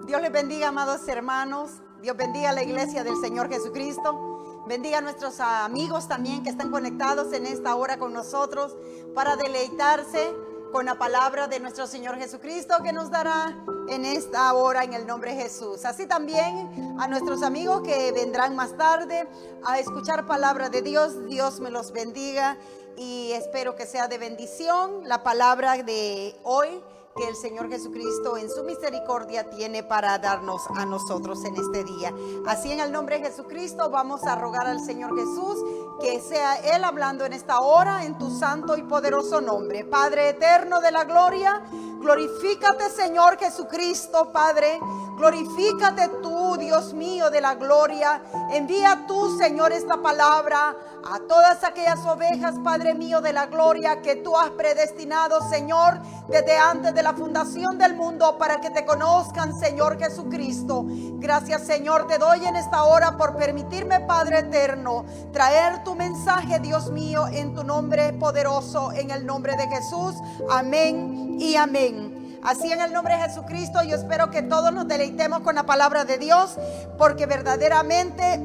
Dios les bendiga, amados hermanos. Dios bendiga a la iglesia del Señor Jesucristo. Bendiga a nuestros amigos también que están conectados en esta hora con nosotros para deleitarse con la palabra de nuestro Señor Jesucristo que nos dará en esta hora en el nombre de Jesús. Así también a nuestros amigos que vendrán más tarde a escuchar palabra de Dios. Dios me los bendiga y espero que sea de bendición la palabra de hoy que el Señor Jesucristo en su misericordia tiene para darnos a nosotros en este día. Así en el nombre de Jesucristo vamos a rogar al Señor Jesús que sea Él hablando en esta hora en tu santo y poderoso nombre. Padre eterno de la gloria, glorifícate Señor Jesucristo, Padre. Glorifícate tú, Dios mío de la gloria. Envía tú, Señor, esta palabra a todas aquellas ovejas, Padre mío de la gloria, que tú has predestinado, Señor, desde antes de la fundación del mundo para que te conozcan, Señor Jesucristo. Gracias, Señor, te doy en esta hora por permitirme, Padre eterno, traer tu mensaje, Dios mío, en tu nombre poderoso, en el nombre de Jesús. Amén y amén. Así en el nombre de Jesucristo yo espero que todos nos deleitemos con la palabra de Dios, porque verdaderamente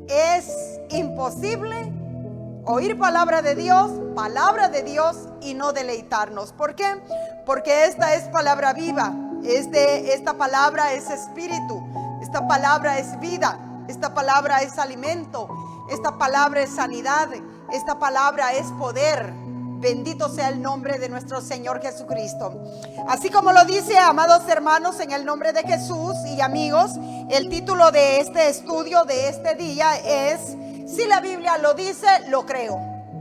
es imposible oír palabra de Dios y no deleitarnos. ¿Por qué? Porque esta es palabra viva. Esta palabra es espíritu, esta palabra es vida, esta palabra es alimento, esta palabra es sanidad, esta palabra es poder. Bendito sea el nombre de nuestro Señor Jesucristo. Así como lo dice, amados hermanos, en el nombre de Jesús y amigos, el título de este estudio de este día es: si la Biblia lo dice, lo creo.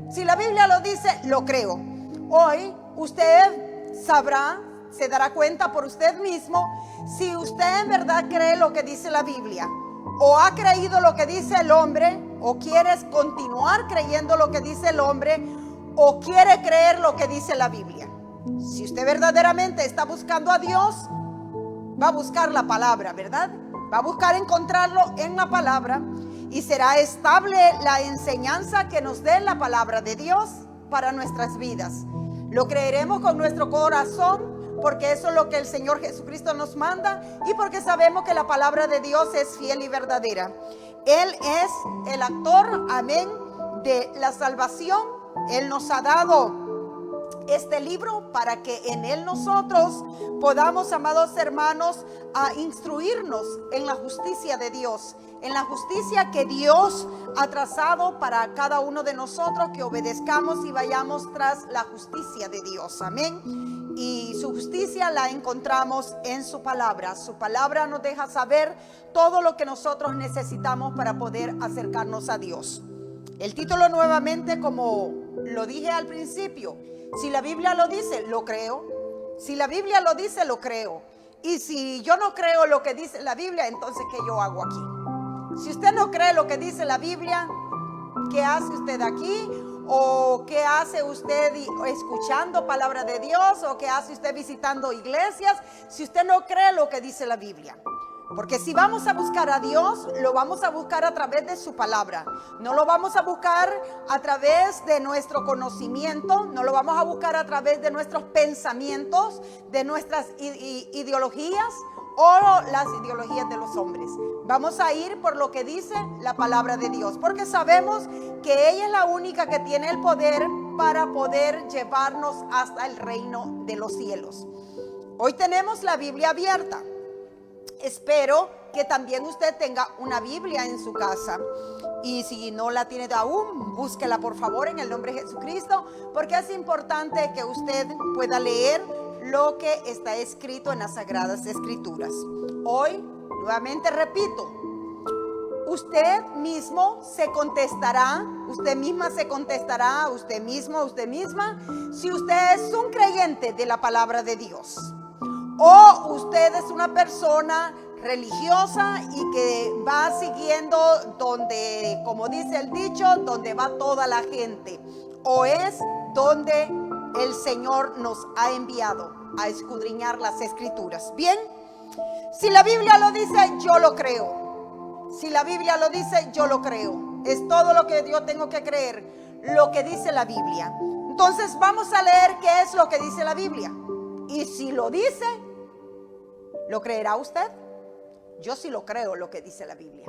Si la Biblia lo dice, lo creo. Hoy usted sabrá, se dará cuenta por usted mismo si usted en verdad cree lo que dice la Biblia, o ha creído lo que dice el hombre, o quieres continuar creyendo lo que dice el hombre, o quiere creer lo que dice la Biblia. Si usted verdaderamente está buscando a Dios, va a buscar la palabra, ¿verdad? Va a buscar encontrarlo en la palabra, y será estable la enseñanza que nos dé la palabra de Dios para nuestras vidas. Lo creeremos con nuestro corazón, porque eso es lo que el Señor Jesucristo nos manda, y porque sabemos que la palabra de Dios es fiel y verdadera. Él es el actor, amén, de la salvación. Él nos ha dado este libro para que en él nosotros podamos, amados hermanos, a instruirnos en la justicia de Dios, en la justicia que Dios ha trazado para cada uno de nosotros, que obedezcamos y vayamos tras la justicia de Dios, amén. Y su justicia la encontramos en su palabra. Su palabra nos deja saber todo lo que nosotros necesitamos para poder acercarnos a Dios. El título nuevamente, como lo dije al principio: si la Biblia lo dice, lo creo. Si la Biblia lo dice, lo creo. Y si yo no creo lo que dice la Biblia, entonces ¿qué yo hago aquí? Si usted no cree lo que dice la Biblia, ¿qué hace usted aquí? ¿O qué hace usted escuchando palabra de Dios? ¿O qué hace usted visitando iglesias? Si usted no cree lo que dice la Biblia. Porque si vamos a buscar a Dios, lo vamos a buscar a través de su palabra. No lo vamos a buscar a través de nuestro conocimiento, no lo vamos a buscar a través de nuestros pensamientos, de nuestras ideologías o las ideologías de los hombres. Vamos a ir por lo que dice la palabra de Dios, porque sabemos que ella es la única que tiene el poder para poder llevarnos hasta el reino de los cielos. Hoy tenemos la Biblia abierta. Espero que también usted tenga una Biblia en su casa, y si no la tiene aún, búsquela por favor en el nombre de Jesucristo, porque es importante que usted pueda leer lo que está escrito en las Sagradas Escrituras. Hoy, nuevamente repito, usted mismo se contestará, usted misma se contestará, usted mismo, usted misma, si usted es un creyente de la palabra de Dios, o usted es una persona religiosa y que va siguiendo donde, como dice el dicho, donde va toda la gente, o es donde el Señor nos ha enviado a escudriñar las Escrituras. Bien, si la Biblia lo dice, yo lo creo. Si la Biblia lo dice, yo lo creo. Es todo lo que yo tengo que creer, lo que dice la Biblia. Entonces vamos a leer qué es lo que dice la Biblia. Y si lo dice, ¿Lo creerá usted? Yo sí lo creo, lo que dice la Biblia,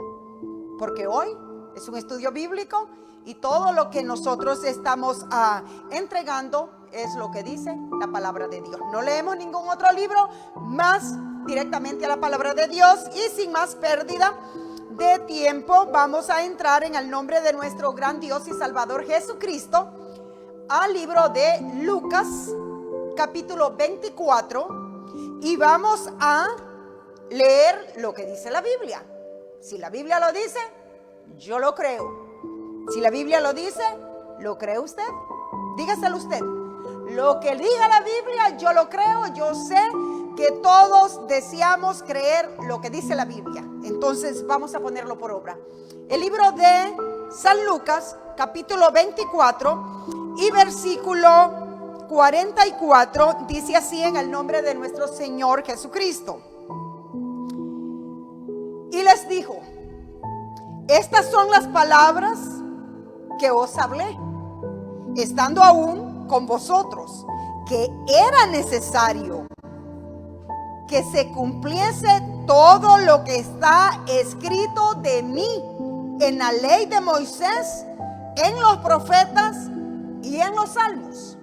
porque hoy es un estudio bíblico y todo lo que nosotros estamos entregando es lo que dice la palabra de Dios. No leemos ningún otro libro, más directamente a la palabra de Dios. Y sin más pérdida de tiempo, vamos a entrar en el nombre de nuestro gran Dios y Salvador Jesucristo al libro de Lucas, capítulo 24, y vamos a leer lo que dice la Biblia. Si la Biblia lo dice, yo lo creo. Si la Biblia lo dice, ¿lo cree usted? Dígaselo usted. Lo que diga la Biblia, yo lo creo. Yo sé que todos deseamos creer lo que dice la Biblia. Entonces vamos a ponerlo por obra. El libro de San Lucas, capítulo 24 y versículo 44, dice así en el nombre de nuestro Señor Jesucristo. Y les dijo: estas son las palabras que os hablé, estando aún con vosotros, que era necesario que se cumpliese todo lo que está escrito de mí en la ley de Moisés, en los profetas y en los salmos.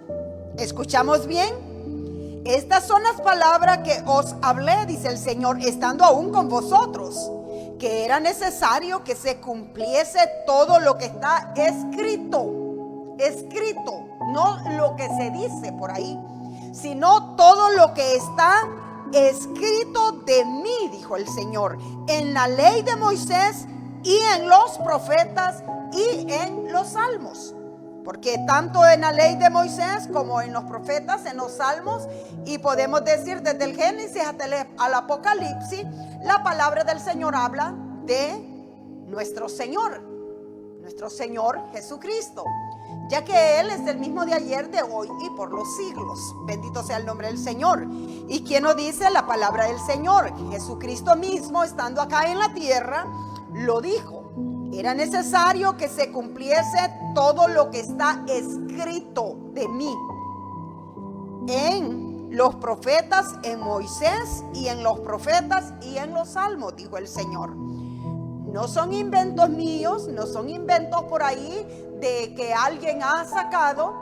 ¿Escuchamos bien? Estas son las palabras que os hablé, dice el Señor, estando aún con vosotros, que era necesario que se cumpliese todo lo que está escrito, no lo que se dice por ahí, sino todo lo que está escrito de mí, dijo el Señor, en la ley de Moisés y en los profetas y en los salmos. Porque tanto en la ley de Moisés como en los profetas, en los salmos, y podemos decir desde el Génesis hasta el Apocalipsis, la palabra del Señor habla de nuestro Señor Jesucristo, ya que Él es el mismo de ayer, de hoy y por los siglos. Bendito sea el nombre del Señor. ¿Y quién nos dice la palabra del Señor? Jesucristo mismo, estando acá en la tierra, lo dijo. Era necesario que se cumpliese todo lo que está escrito de mí en los profetas, en Moisés y en los profetas y en los salmos, dijo el Señor. No son inventos míos, no son inventos por ahí de que alguien ha sacado.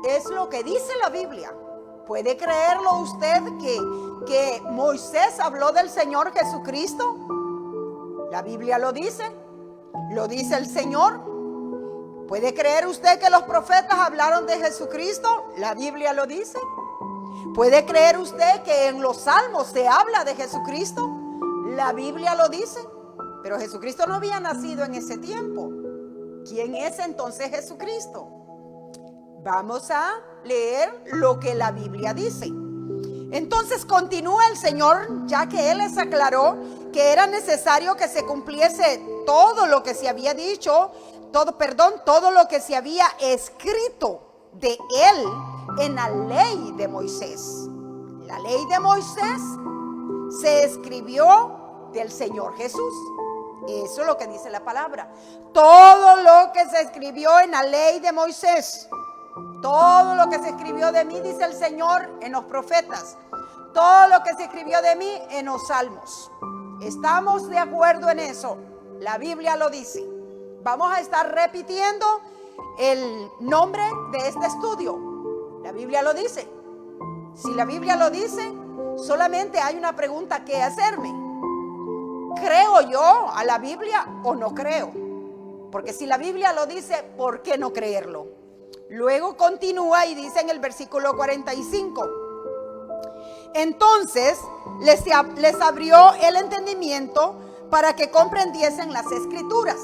Es lo que dice la Biblia. ¿Puede creerlo usted que Moisés habló del Señor Jesucristo? La Biblia lo dice el Señor. ¿Puede creer usted que los profetas hablaron de Jesucristo? La Biblia lo dice. ¿Puede creer usted que en los salmos se habla de Jesucristo? La Biblia lo dice. Pero Jesucristo no había nacido en ese tiempo. ¿Quién es entonces Jesucristo? Vamos a leer lo que la Biblia dice. Entonces continúa el Señor, ya que Él les aclaró que era necesario que se cumpliese todo lo que se había dicho, todo lo que se había escrito de Él en la ley de Moisés. La ley de Moisés se escribió del Señor Jesús. Eso es lo que dice la palabra. Todo lo que se escribió en la ley de Moisés, todo lo que se escribió de mí, dice el Señor, en los profetas, todo lo que se escribió de mí en los salmos. ¿Estamos de acuerdo en eso? La Biblia lo dice. Vamos a estar repitiendo el nombre de este estudio. La Biblia lo dice. Si la Biblia lo dice, solamente hay una pregunta que hacerme. ¿Creo yo a la Biblia o no creo? Porque si la Biblia lo dice, ¿por qué no creerlo? Luego continúa y dice en el versículo 45. Entonces les abrió el entendimiento para que comprendiesen las escrituras.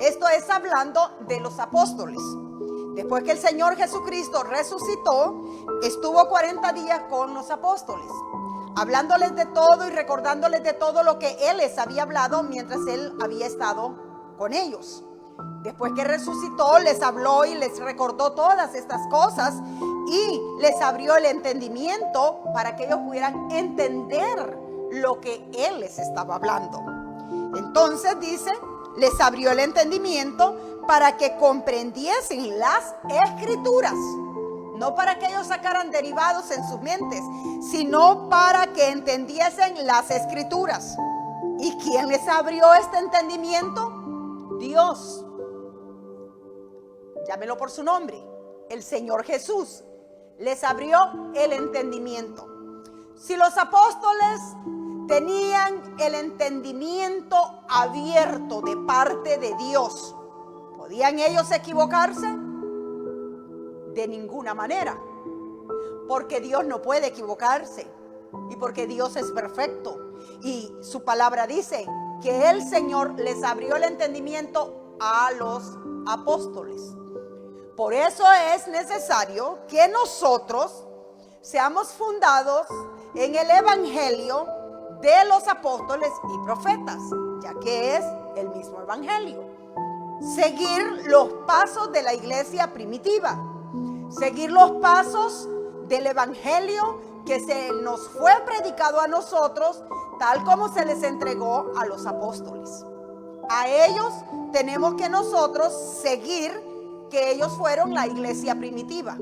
Esto es hablando de los apóstoles. Después que el Señor Jesucristo resucitó, estuvo 40 días con los apóstoles, hablándoles de todo y recordándoles de todo lo que Él les había hablado mientras Él había estado con ellos. Después que resucitó, les habló y les recordó todas estas cosas y les abrió el entendimiento para que ellos pudieran entender lo que Él les estaba hablando. Entonces dice, les abrió el entendimiento para que comprendiesen las escrituras. No para que ellos sacaran derivados en sus mentes, sino para que entendiesen las escrituras. ¿Y quién les abrió este entendimiento? Dios. Llámelo por su nombre. El Señor Jesús les abrió el entendimiento. Si los apóstoles tenían el entendimiento abierto de parte de Dios, ¿podían ellos equivocarse? De ninguna manera, porque Dios no puede equivocarse y porque Dios es perfecto. Y su palabra dice que el Señor les abrió el entendimiento a los apóstoles. Por eso es necesario que nosotros seamos fundados en el evangelio de los apóstoles y profetas, ya que es el mismo evangelio. Seguir los pasos de la iglesia primitiva, seguir los pasos del evangelio que se nos fue predicado a nosotros, tal como se les entregó a los apóstoles. A ellos tenemos que nosotros seguir, que ellos fueron la iglesia primitiva.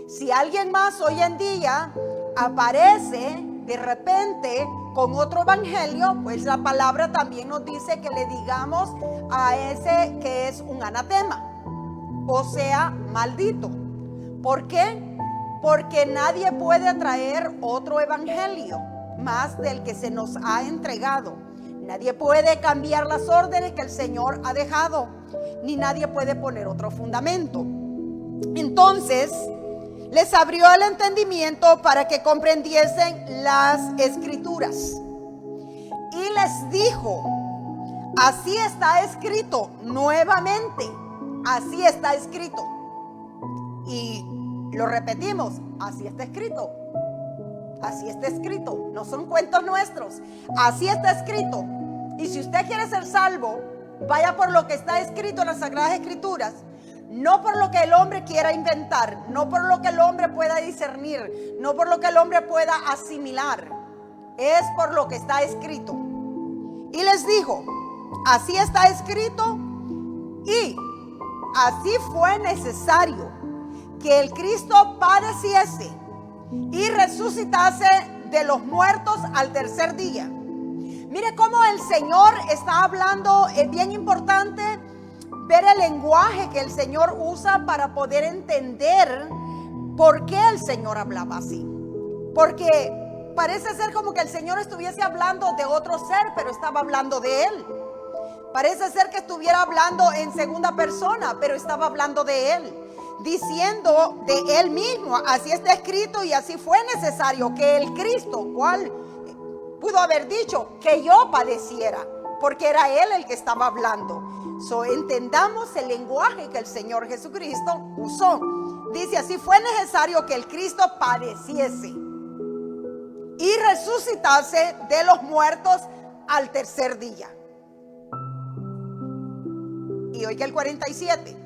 Si alguien más hoy en día aparece de repente con otro evangelio, pues la palabra también nos dice que le digamos a ese que es un anatema, o sea, maldito. ¿Por qué? Porque nadie puede traer otro evangelio más del que se nos ha entregado. Nadie puede cambiar las órdenes que el Señor ha dejado, ni nadie puede poner otro fundamento. Entonces, les abrió el entendimiento para que comprendiesen las escrituras. Y les dijo, así está escrito, nuevamente, así está escrito. Y lo repetimos, así está escrito. Así está escrito, no son cuentos nuestros, así está escrito. Y si usted quiere ser salvo, vaya por lo que está escrito en las Sagradas Escrituras, no por lo que el hombre quiera inventar, no por lo que el hombre pueda discernir, no por lo que el hombre pueda asimilar, es por lo que está escrito. Y les dijo, así está escrito, y así fue necesario que el Cristo padeciese y resucitase de los muertos al tercer día. Mire cómo el Señor está hablando. Es bien importante ver el lenguaje que el Señor usa para poder entender por qué el Señor hablaba así. Porque parece ser como que el Señor estuviese hablando de otro ser, pero estaba hablando de Él. Parece ser que estuviera hablando en segunda persona, pero estaba hablando de Él, diciendo de Él mismo, así está escrito y así fue necesario que el Cristo, ¿cuál? Pudo haber dicho que yo padeciera, porque era Él el que estaba hablando. Entendamos el lenguaje que el Señor Jesucristo usó. Dice, así fue necesario que el Cristo padeciese y resucitase de los muertos al tercer día. Y oiga el 47.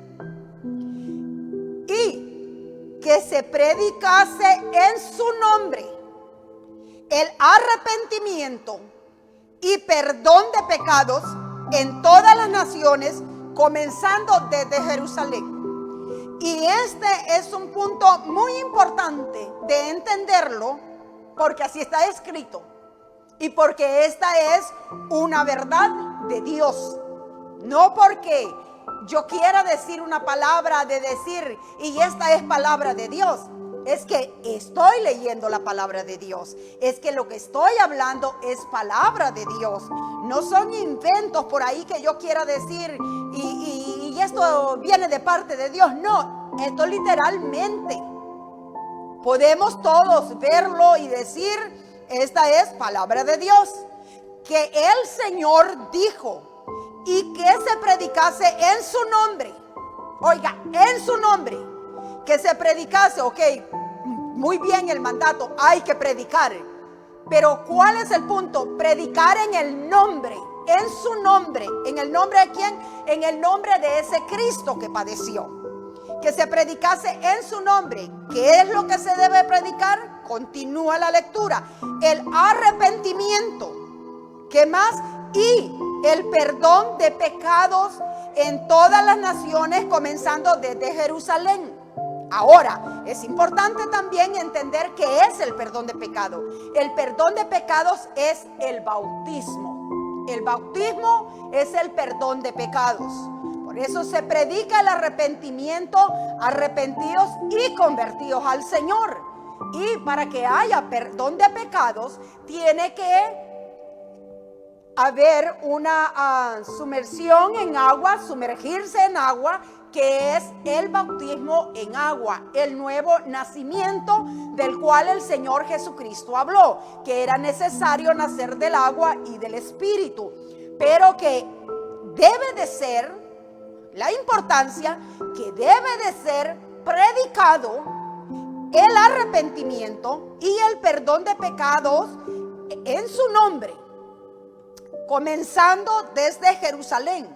Y que se predicase en su nombre el arrepentimiento y perdón de pecados en todas las naciones, comenzando desde Jerusalén. Y este es un punto muy importante de entenderlo, porque así está escrito y porque esta es una verdad de Dios. No porque yo quiera decir una palabra de decir y esta es palabra de Dios. Es que estoy leyendo la palabra de Dios. Es que lo que estoy hablando es palabra de Dios. No son inventos por ahí que yo quiera decir y esto viene de parte de Dios. No, esto literalmente podemos todos verlo y decir, esta es palabra de Dios. Que el Señor dijo y que se predicase en su nombre. Oiga, en su nombre. Que se predicase, ok, muy bien el mandato, hay que predicar. Pero ¿cuál es el punto? Predicar en el nombre, en su nombre. ¿En el nombre de quién? En el nombre de ese Cristo que padeció. Que se predicase en su nombre. ¿Qué es lo que se debe predicar? Continúa la lectura. El arrepentimiento. ¿Qué más? Y el perdón de pecados en todas las naciones, comenzando desde Jerusalén. Ahora, es importante también entender qué es el perdón de pecado. El perdón de pecados es el bautismo. El bautismo es el perdón de pecados. Por eso se predica el arrepentimiento, arrepentidos y convertidos al Señor. Y para que haya perdón de pecados, tiene que haber una sumersión en agua, sumergirse en agua, que es el bautismo en agua, el nuevo nacimiento del cual el Señor Jesucristo habló, que era necesario nacer del agua y del Espíritu, pero que debe de ser, la importancia que debe de ser predicado el arrepentimiento y el perdón de pecados en su nombre, comenzando desde Jerusalén.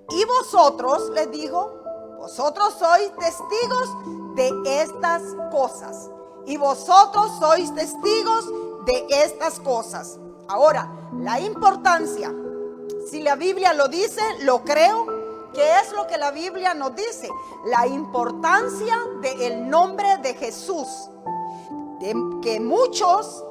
Y vosotros, les dijo, vosotros sois testigos de estas cosas. Y vosotros sois testigos de estas cosas. Ahora, la importancia, si la Biblia lo dice, lo creo. ¿Qué es lo que la Biblia nos dice? La importancia del nombre de Jesús. Que muchos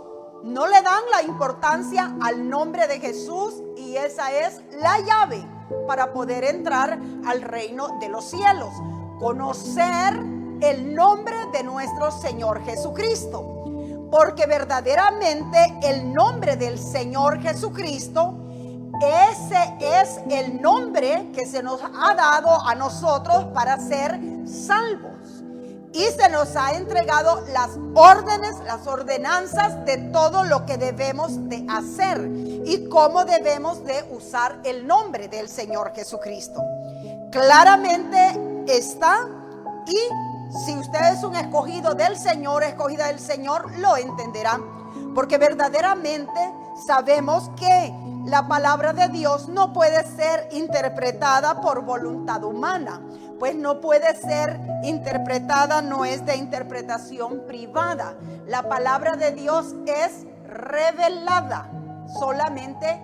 no le dan la importancia al nombre de Jesús, y esa es la llave para poder entrar al reino de los cielos. Conocer el nombre de nuestro Señor Jesucristo. Porque verdaderamente el nombre del Señor Jesucristo, ese es el nombre que se nos ha dado a nosotros para ser salvos. Y se nos ha entregado las órdenes, las ordenanzas de todo lo que debemos de hacer y cómo debemos de usar el nombre del Señor Jesucristo. Claramente está, y si usted es un escogido del Señor, escogida del Señor, lo entenderá. Porque verdaderamente sabemos que la palabra de Dios no puede ser interpretada por voluntad humana. Pues no puede ser interpretada, no es de interpretación privada. La palabra de Dios es revelada. Solamente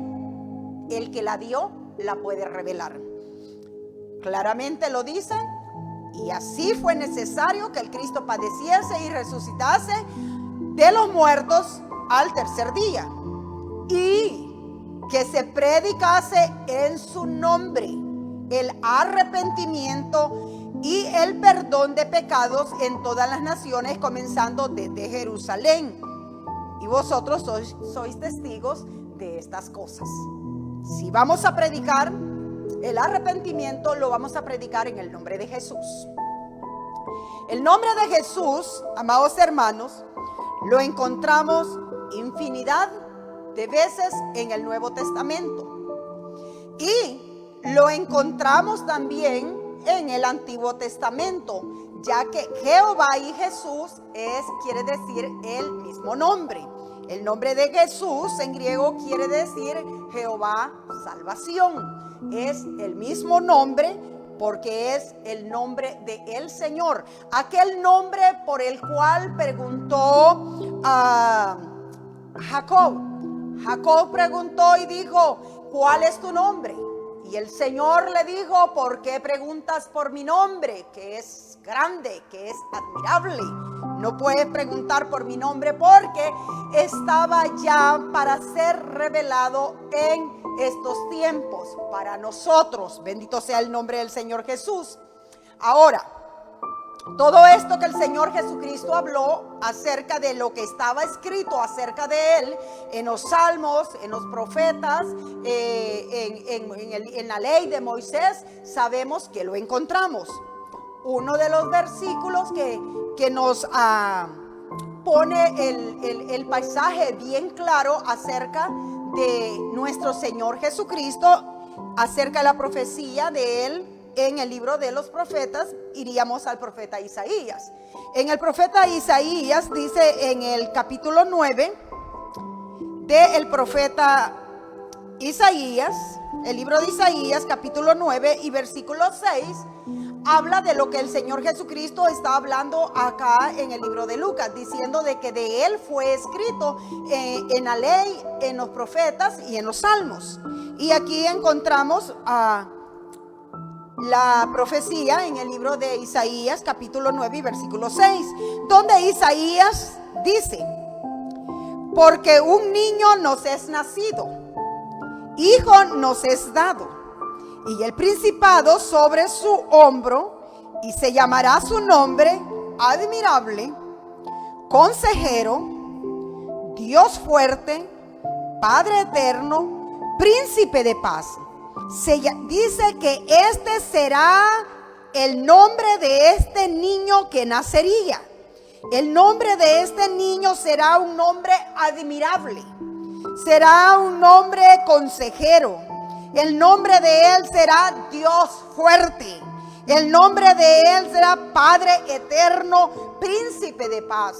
el que la dio la puede revelar. Claramente lo dice. Y así fue necesario que el Cristo padeciese y resucitase de los muertos al tercer día. Y que se predicase en su nombre el arrepentimiento y el perdón de pecados en todas las naciones, comenzando desde Jerusalén. Y vosotros sois testigos de estas cosas. Si vamos a predicar el arrepentimiento, lo vamos a predicar en el nombre de Jesús. El nombre de Jesús, amados hermanos, lo encontramos infinidad de veces en el Nuevo Testamento. Y lo encontramos también en el Antiguo Testamento, ya que Jehová y Jesús quiere decir el mismo nombre. El nombre de Jesús en griego quiere decir Jehová salvación. Es el mismo nombre porque es el nombre del Señor. Aquel nombre por el cual preguntó a Jacob. Jacob preguntó y dijo, ¿cuál es tu nombre? Y el Señor le dijo, ¿por qué preguntas por mi nombre? Que es grande, que es admirable. No puedes preguntar por mi nombre porque estaba ya para ser revelado en estos tiempos para nosotros. Bendito sea el nombre del Señor Jesús. Ahora, todo esto que el Señor Jesucristo habló acerca de lo que estaba escrito acerca de Él en los salmos, en los profetas, en la ley de Moisés, sabemos que lo encontramos. Uno de los versículos que nos pone el paisaje bien claro acerca de nuestro Señor Jesucristo, acerca de la profecía de Él. En el libro de los profetas iríamos al profeta Isaías. En el profeta Isaías dice en el capítulo 9 del profeta Isaías, el libro de Isaías capítulo 9 y versículo 6, habla de lo que el Señor Jesucristo está hablando acá en el libro de Lucas, diciendo de que de Él fue escrito en la ley, en los profetas y en los salmos. Y aquí encontramos la profecía en el libro de Isaías, capítulo 9 y versículo 6, donde Isaías dice: porque un niño nos es nacido, hijo nos es dado, y el principado sobre su hombro, y se llamará su nombre admirable, consejero, Dios fuerte, Padre eterno, príncipe de paz. Dice que este será el nombre de este niño que nacería. El nombre de este niño será un nombre admirable, será un nombre consejero. El nombre de él será Dios fuerte. El nombre de él será Padre eterno, príncipe de paz.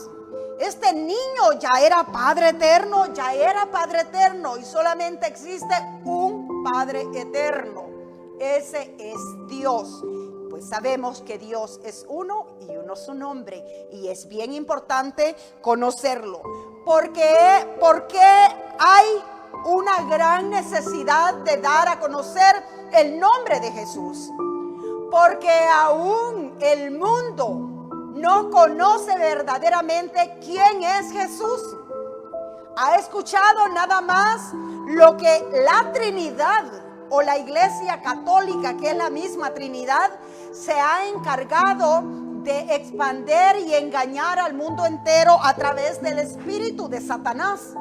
Este niño ya era Padre eterno, y solamente existe un Padre eterno. Ese es Dios. Pues sabemos que Dios es uno y uno su nombre, y es bien importante conocerlo. Porque hay una gran necesidad de dar a conocer el nombre de Jesús. Porque aún el mundo no conoce verdaderamente quién es Jesús. Ha escuchado nada más lo que la Trinidad o la Iglesia Católica, que es la misma Trinidad, se ha encargado de expandir y engañar al mundo entero a través del espíritu de Satanás.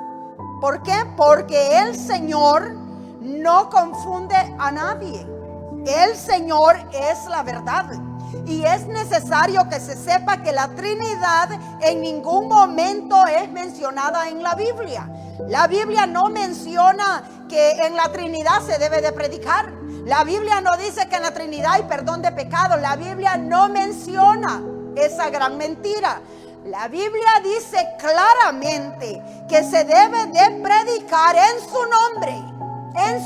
¿Por qué? Porque el Señor no confunde a nadie. El Señor es la verdad. Y es necesario que se sepa que la Trinidad en ningún momento es mencionada en la Biblia. La Biblia no menciona que en la Trinidad se debe de predicar. La Biblia no dice que en la Trinidad hay perdón de pecados. La Biblia no menciona esa gran mentira. La Biblia dice claramente que se debe de predicar en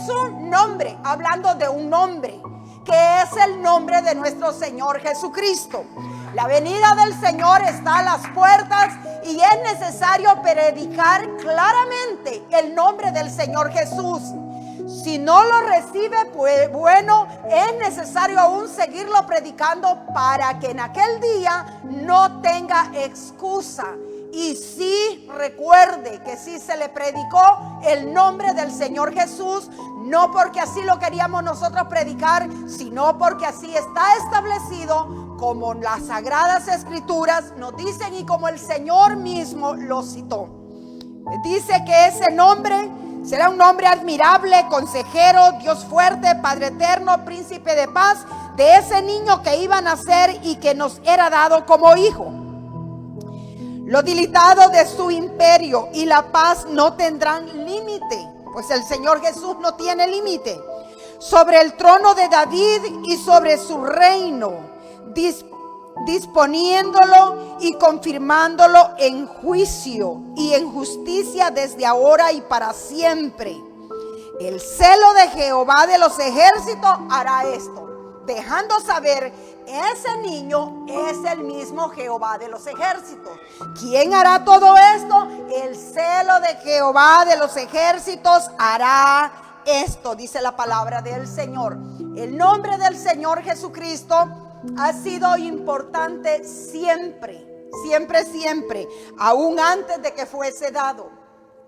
su nombre, hablando de un nombre, que es el nombre de nuestro Señor Jesucristo. La venida del Señor está a las puertas y es necesario predicar claramente el nombre del Señor Jesús. Si no lo recibe, pues bueno, es necesario aún seguirlo predicando para que en aquel día no tenga excusa. Y sí recuerde que sí se le predicó el nombre del Señor Jesús, no porque así lo queríamos nosotros predicar, sino porque así está establecido, como las Sagradas Escrituras nos dicen y como el Señor mismo lo citó. Dice que ese nombre será un nombre admirable, consejero, Dios fuerte, Padre eterno, príncipe de paz, de ese niño que iba a nacer y que nos era dado como hijo. Lo dilatado de su imperio y la paz no tendrán límite, pues el Señor Jesús no tiene límite. Sobre el trono de David y sobre su reino, disponiéndolo y confirmándolo en juicio y en justicia desde ahora y para siempre. El celo de Jehová de los ejércitos hará esto, dejando saber: ese niño es el mismo Jehová de los ejércitos. ¿Quién hará todo esto? El celo de Jehová de los ejércitos hará esto, dice la palabra del Señor. El nombre del Señor Jesucristo ha sido importante siempre, siempre, aún antes de que fuese dado.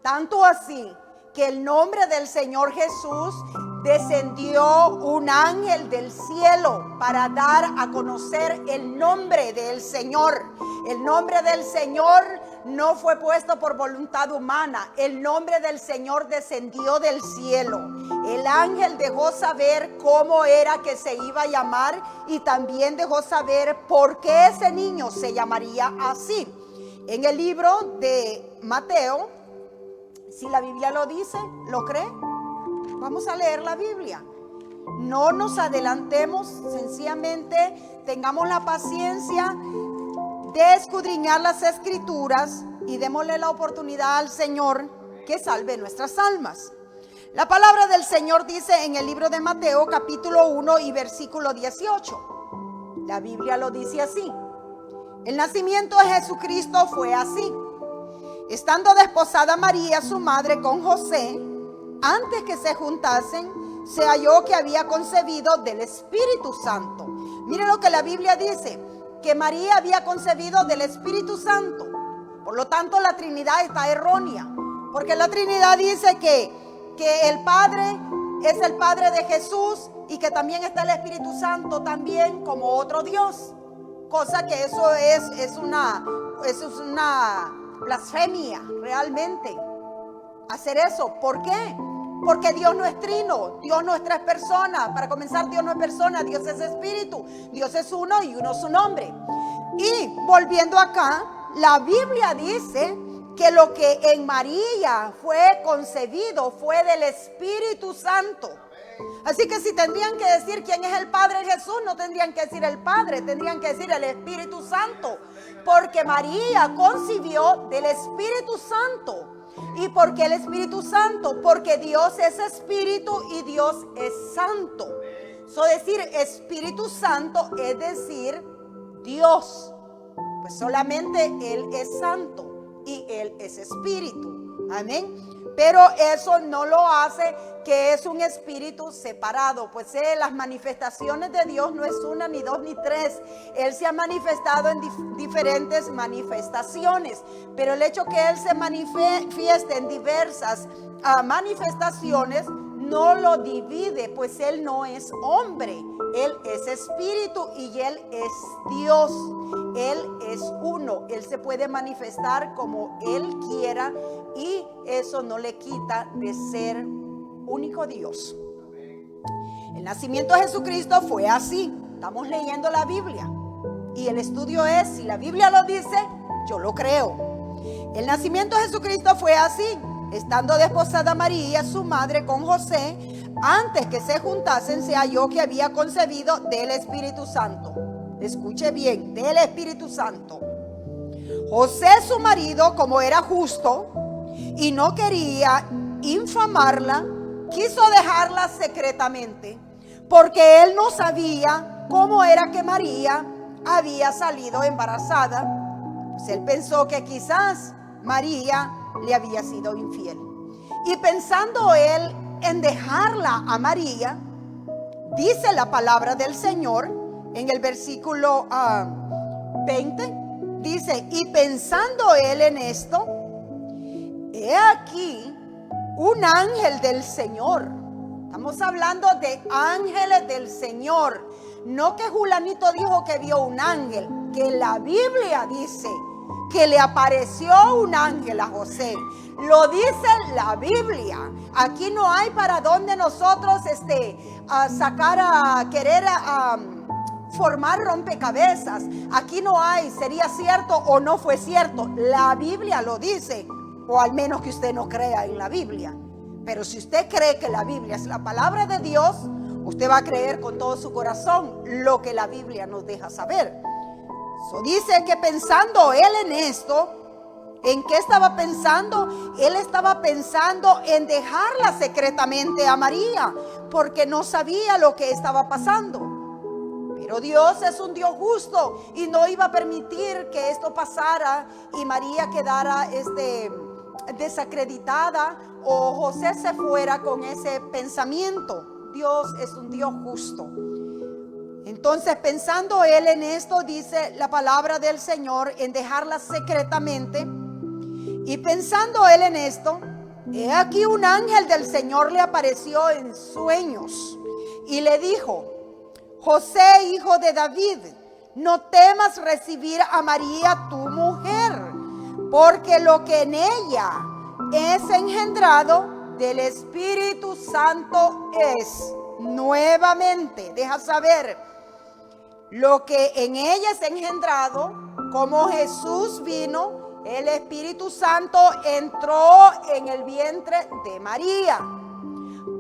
Tanto así que el nombre del Señor Jesús descendió un ángel del cielo para dar a conocer el nombre del Señor. El nombre del Señor no fue puesto por voluntad humana. El nombre del Señor descendió del cielo. El ángel dejó saber cómo era que se iba a llamar y también dejó saber por qué ese niño se llamaría así. En el libro de Mateo, si la Biblia lo dice, ¿lo cree? Vamos a leer la Biblia. No nos adelantemos, sencillamente tengamos la paciencia de escudriñar las Escrituras y démosle la oportunidad al Señor que salve nuestras almas. La palabra del Señor dice en el libro de Mateo, capítulo 1 y versículo 18. La Biblia lo dice así: el nacimiento de Jesucristo fue así. Estando desposada María, su madre, con José, antes que se juntasen, se halló que había concebido del Espíritu Santo. Mire lo que la Biblia dice, que María había concebido del Espíritu Santo. Por lo tanto, la Trinidad está errónea, porque la Trinidad dice que el Padre es el Padre de Jesús y que también está el Espíritu Santo también como otro Dios. Cosa que eso es una blasfemia realmente. Hacer eso, ¿por qué? Porque Dios no es trino, Dios no es tres personas. Para comenzar, Dios no es persona, Dios es espíritu. Dios es uno y uno es su nombre. Y volviendo acá, la Biblia dice que lo que en María fue concebido fue del Espíritu Santo. Así que si tendrían que decir quién es el Padre de Jesús, no tendrían que decir el Padre, tendrían que decir el Espíritu Santo. Porque María concibió del Espíritu Santo. ¿Y por qué el Espíritu Santo? Porque Dios es Espíritu y Dios es Santo. Decir Espíritu Santo es decir Dios. Pues solamente Él es Santo y Él es Espíritu. Amén. Pero eso no lo hace que es un espíritu separado. Pues las manifestaciones de Dios no es una, ni dos, ni tres. Él se ha manifestado en diferentes manifestaciones. Pero el hecho que Él se manifieste en diversas manifestaciones no lo divide, pues Él no es hombre. Él es espíritu y Él es Dios. Él es uno. Él se puede manifestar como Él quiera y eso no le quita de ser único Dios. El nacimiento de Jesucristo fue así. Estamos leyendo la Biblia y el estudio es, si la Biblia lo dice, yo lo creo. El nacimiento de Jesucristo fue así. Estando desposada María, su madre, con José, antes que se juntasen, se halló que había concebido del Espíritu Santo. Escuche bien, del Espíritu Santo. José, su marido, como era justo y no quería infamarla, quiso dejarla secretamente, porque él no sabía cómo era que María había salido embarazada. Pues él pensó que quizás María le había sido infiel. Y pensando él en dejarla a María, dice la palabra del Señor en el versículo 20, dice, y pensando él en esto, he aquí un ángel del Señor. Estamos hablando de ángeles del Señor. No que Julanito dijo que vio un ángel, que la Biblia dice que le apareció un ángel a José. Lo dice la Biblia. Aquí no hay para donde nosotros querer formar rompecabezas. Aquí no hay, sería cierto o no fue cierto. La Biblia lo dice, o al menos que usted no crea en la Biblia. Pero si usted cree que la Biblia es la palabra de Dios, usted va a creer con todo su corazón lo que la Biblia nos deja saber. Dice que pensando él en esto, ¿en qué estaba pensando? Él estaba pensando en dejarla secretamente a María, porque no sabía lo que estaba pasando. Pero Dios es un Dios justo y no iba a permitir que esto pasara y María quedara desacreditada o José se fuera con ese pensamiento. Dios es un Dios justo. Entonces, pensando él en esto, dice la palabra del Señor, en dejarla secretamente. Y pensando él en esto, he aquí un ángel del Señor le apareció en sueños y le dijo, José, hijo de David, no temas recibir a María tu mujer, porque lo que en ella es engendrado del Espíritu Santo es. Nuevamente, deja saber, lo que en ella es engendrado, como Jesús vino, el Espíritu Santo entró en el vientre de María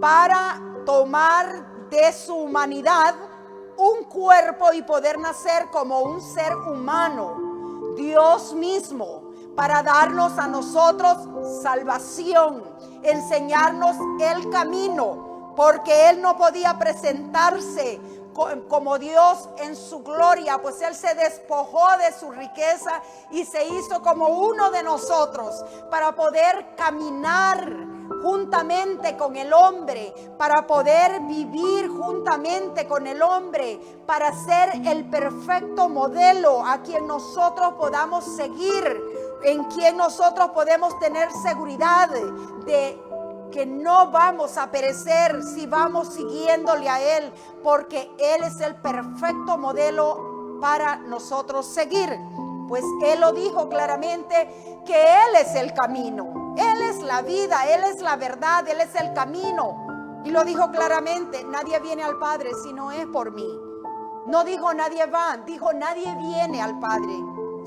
para tomar de su humanidad un cuerpo y poder nacer como un ser humano, Dios mismo, para darnos a nosotros salvación, enseñarnos el camino, porque Él no podía presentarse como Dios en su gloria, pues Él se despojó de su riqueza y se hizo como uno de nosotros para poder caminar juntamente con el hombre, para poder vivir juntamente con el hombre, para ser el perfecto modelo a quien nosotros podamos seguir, en quien nosotros podemos tener seguridad de que no vamos a perecer si vamos siguiéndole a Él, porque Él es el perfecto modelo para nosotros seguir. Pues Él lo dijo claramente, que Él es el camino, Él es la vida, Él es la verdad, Él es el camino. Y lo dijo claramente, nadie viene al Padre si no es por mí. No dijo nadie va, dijo nadie viene al Padre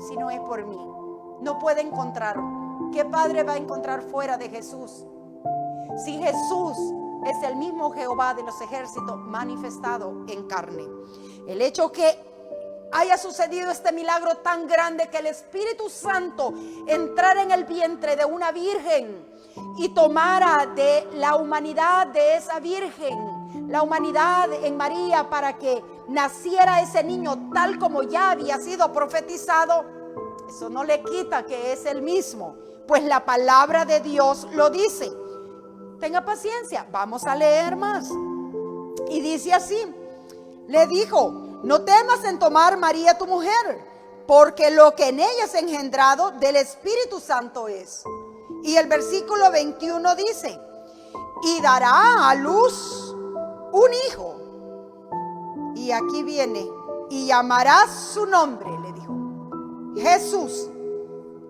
si no es por mí. No puede encontrar. ¿Qué padre va a encontrar fuera de Jesús? Si Jesús es el mismo Jehová de los ejércitos manifestado en carne. El hecho que haya sucedido este milagro tan grande, que el Espíritu Santo entrara en el vientre de una virgen y tomara de la humanidad de esa virgen, la humanidad en María, para que naciera ese niño tal como ya había sido profetizado, eso no le quita que es el mismo, pues la palabra de Dios lo dice. Tenga paciencia, vamos a leer más. Y dice así, le dijo: no temas en tomar María tu mujer, porque lo que en ella es engendrado del Espíritu Santo es. Y el versículo 21 dice: y dará a luz un hijo. Y aquí viene: y llamará su nombre, le dijo, Jesús.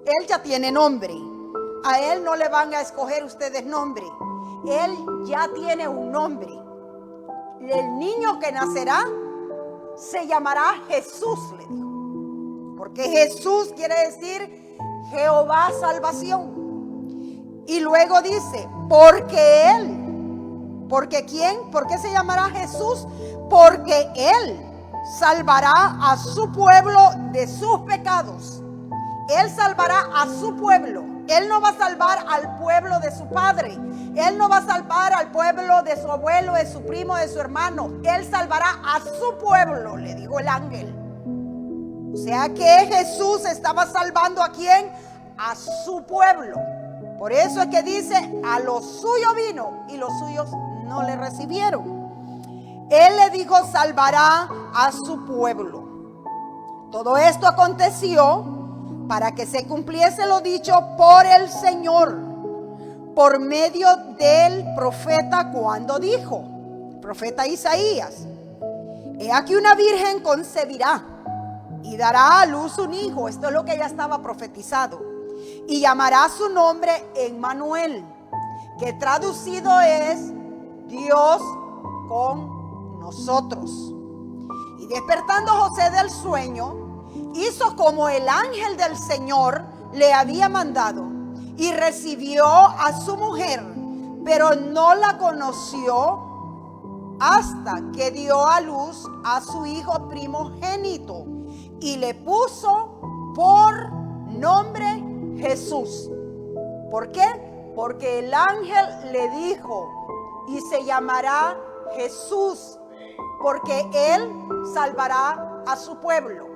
Él ya tiene nombre. A Él no le van a escoger ustedes nombre. Él ya tiene un nombre. El niño que nacerá se llamará Jesús, le dijo. Porque Jesús quiere decir Jehová salvación. Y luego dice, porque Él. ¿Porque quién? ¿Por qué se llamará Jesús? Porque Él salvará a su pueblo de sus pecados. Él salvará a su pueblo. Él no va a salvar al pueblo de su padre. Él no va a salvar al pueblo de su abuelo, de su primo, de su hermano. Él salvará a su pueblo, le dijo el ángel. O sea que Jesús estaba salvando ¿a quién? A su pueblo. Por eso es que dice, a los suyos vino y los suyos no le recibieron. Él le dijo, salvará a su pueblo. Todo esto aconteció para que se cumpliese lo dicho por el Señor, por medio del profeta, cuando dijo, profeta Isaías: he aquí una virgen concebirá y dará a luz un hijo. Esto es lo que ya estaba profetizado. Y llamará su nombre Emmanuel, que traducido es Dios con nosotros. Y despertando José del sueño, hizo como el ángel del Señor le había mandado, y recibió a su mujer, pero no la conoció hasta que dio a luz a su hijo primogénito, y le puso por nombre Jesús. ¿Por qué? Porque el ángel le dijo, y se llamará Jesús, porque Él salvará a su pueblo.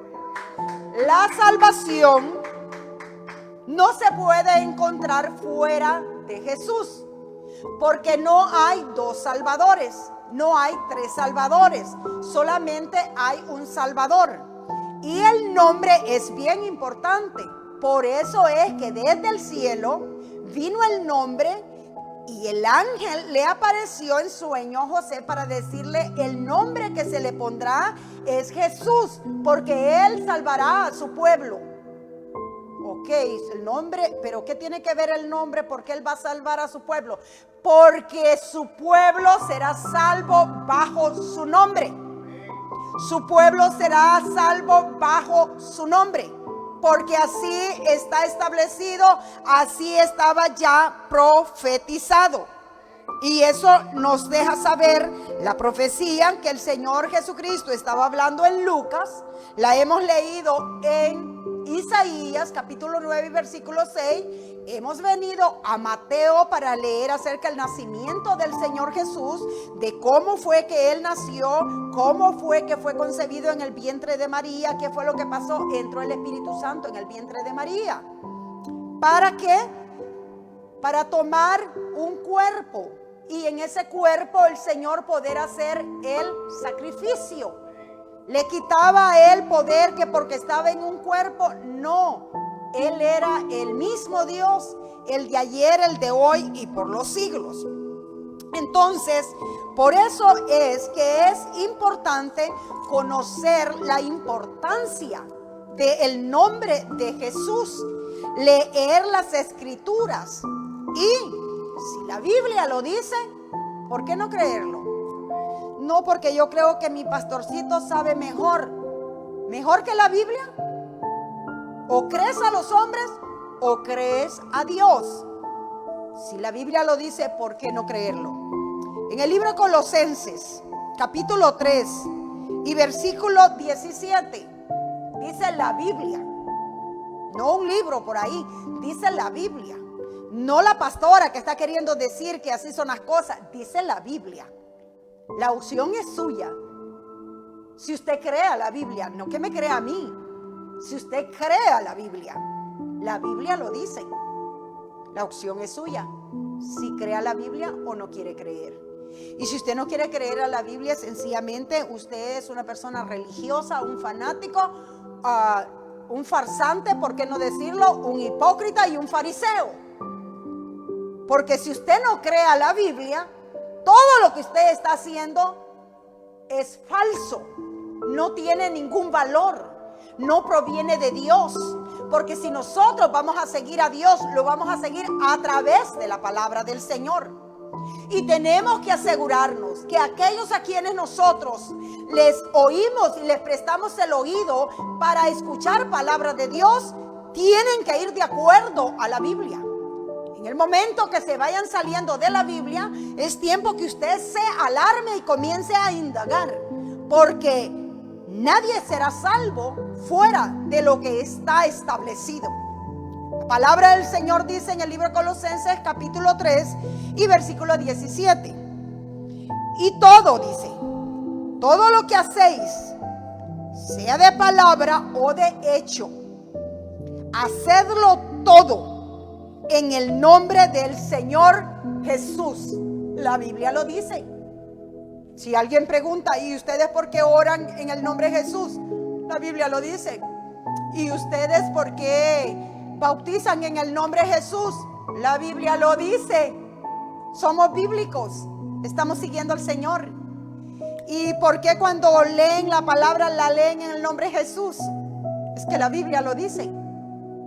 La salvación no se puede encontrar fuera de Jesús, porque no hay dos salvadores, no hay tres salvadores, solamente hay un Salvador. Y el nombre es bien importante. Por eso es que desde el cielo vino el nombre, y el ángel le apareció en sueño a José para decirle el nombre que se le pondrá es Jesús, porque Él salvará a su pueblo. Ok, el nombre, pero ¿qué tiene que ver el nombre? Porque Él va a salvar a su pueblo. Porque su pueblo será salvo bajo su nombre. Su pueblo será salvo bajo su nombre. Porque así está establecido, así estaba ya profetizado. Y eso nos deja saber la profecía que el Señor Jesucristo estaba hablando en Lucas. La hemos leído en Isaías capítulo 9 versículo 6. Hemos venido a Mateo para leer acerca del nacimiento del Señor Jesús, de cómo fue que Él nació, cómo fue que fue concebido en el vientre de María, qué fue lo que pasó, entró el Espíritu Santo en el vientre de María. ¿Para qué? para tomar un cuerpo y en ese cuerpo el Señor poder hacer el sacrificio. Le quitaba a él poder que porque estaba en un cuerpo, no. Él era el mismo Dios, el de ayer, el de hoy y por los siglos. Entonces, por eso es que es importante conocer la importancia del nombre de Jesús, leer las escrituras y si la Biblia lo dice, ¿por qué no creerlo? No porque yo creo que mi pastorcito sabe mejor que la Biblia. O crees a los hombres o crees a Dios. Si la Biblia lo dice, ¿por qué no creerlo? En el libro de Colosenses, capítulo 3 y versículo 17, dice la Biblia, no un libro por ahí, dice la Biblia, no la pastora que está queriendo decir que así son las cosas, dice la Biblia. La opción es suya. Si usted cree a la Biblia, no que me crea a mí. Si usted cree a la Biblia lo dice. La opción es suya. Si cree a la Biblia o no quiere creer. Y si usted no quiere creer a la Biblia, sencillamente usted es una persona religiosa, un fanático, un farsante, ¿por qué no decirlo? Un hipócrita y un fariseo. Porque si usted no cree a la Biblia, todo lo que usted está haciendo es falso. No tiene ningún valor. No proviene de Dios. Porque si nosotros vamos a seguir a Dios, lo vamos a seguir a través de la palabra del Señor. Y tenemos que asegurarnos que aquellos a quienes nosotros les oímos y les prestamos el oído para escuchar palabra de Dios, tienen que ir de acuerdo a la Biblia. En el momento que se vayan saliendo de la Biblia, es tiempo que usted se alarme y comience a indagar. Porque nadie será salvo fuera de lo que está establecido. La palabra del Señor dice en el libro de Colosenses capítulo 3 y versículo 17. Y todo, dice, todo lo que hacéis, sea de palabra o de hecho, hacedlo todo en el nombre del Señor Jesús. La Biblia lo dice. Si alguien pregunta, ¿y ustedes por qué oran en el nombre de Jesús? La Biblia lo dice. ¿Y ustedes por qué bautizan en el nombre de Jesús? La Biblia lo dice. Somos bíblicos. Estamos siguiendo al Señor. ¿Y por qué cuando leen la palabra la leen en el nombre de Jesús? Es que la Biblia lo dice.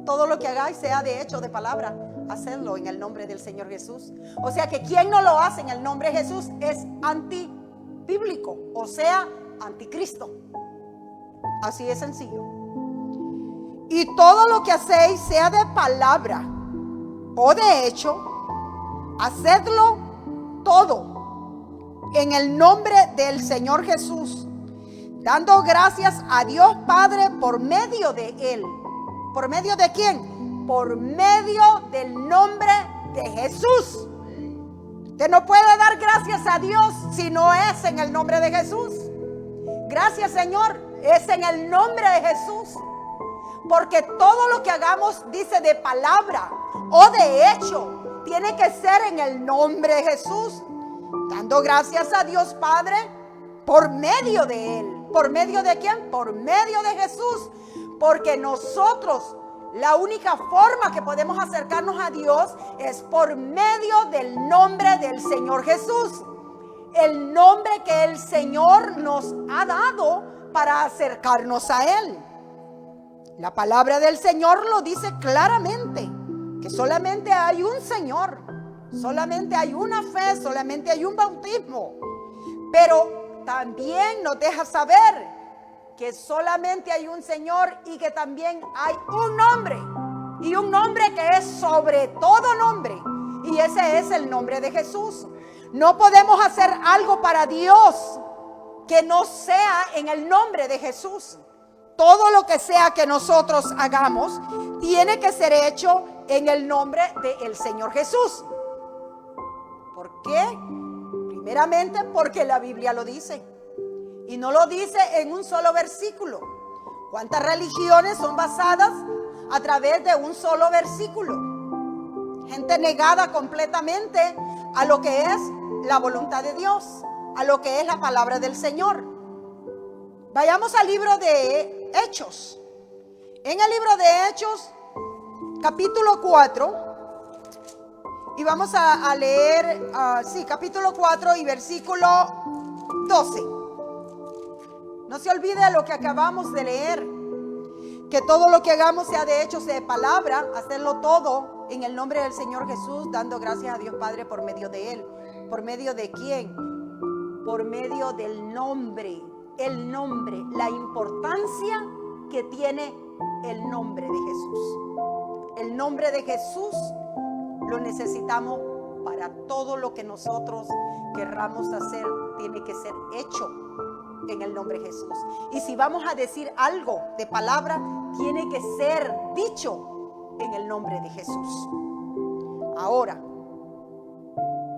Todo lo que hagáis, sea de hecho, de palabra, hacedlo en el nombre del Señor Jesús. O sea que quien no lo hace en el nombre de Jesús es antibíblico, o sea, anticristo. Así de sencillo. Y todo lo que hacéis, sea de palabra o de hecho, hacedlo todo en el nombre del Señor Jesús, dando gracias a Dios Padre por medio de Él. ¿Por medio de quién? Por medio del nombre de Jesús. Usted no puede dar gracias a Dios si no es en el nombre de Jesús. Gracias, Señor, es en el nombre de Jesús. Porque todo lo que hagamos, dice, de palabra o de hecho, tiene que ser en el nombre de Jesús, dando gracias a Dios Padre por medio de Él. ¿Por medio de quién? Por medio de Jesús. Porque nosotros, la única forma que podemos acercarnos a Dios es por medio del nombre del Señor Jesús. El nombre que el Señor nos ha dado para acercarnos a Él. La palabra del Señor lo dice claramente, que solamente hay un Señor, solamente hay una fe, solamente hay un bautismo. Pero también nos deja saber que solamente hay un Señor y que también hay un nombre. Y un nombre que es sobre todo nombre. Y ese es el nombre de Jesús. No podemos hacer algo para Dios que no sea en el nombre de Jesús. Todo lo que sea que nosotros hagamos tiene que ser hecho en el nombre del Señor Jesús. ¿Por qué? Primeramente porque la Biblia lo dice. Y no lo dice en un solo versículo. ¿Cuántas religiones son basadas a través de un solo versículo? gente negada completamente a lo que es la voluntad de Dios, a lo que es la palabra del Señor. Vayamos al libro de Hechos. En el libro de Hechos, capítulo 4, y vamos a leer, capítulo 4 y versículo 12. No se olvide de lo que acabamos de leer, que todo lo que hagamos sea de hecho, sea de palabra, hacerlo todo en el nombre del Señor Jesús, dando gracias a Dios Padre por medio de Él. ¿Por medio de quién? Por medio del nombre. El nombre, la importancia que tiene el nombre de Jesús. El nombre de Jesús lo necesitamos para todo lo que nosotros querramos hacer. Tiene que ser hecho en el nombre de Jesús. Y si vamos a decir algo de palabra, tiene que ser dicho en el nombre de Jesús. Ahora,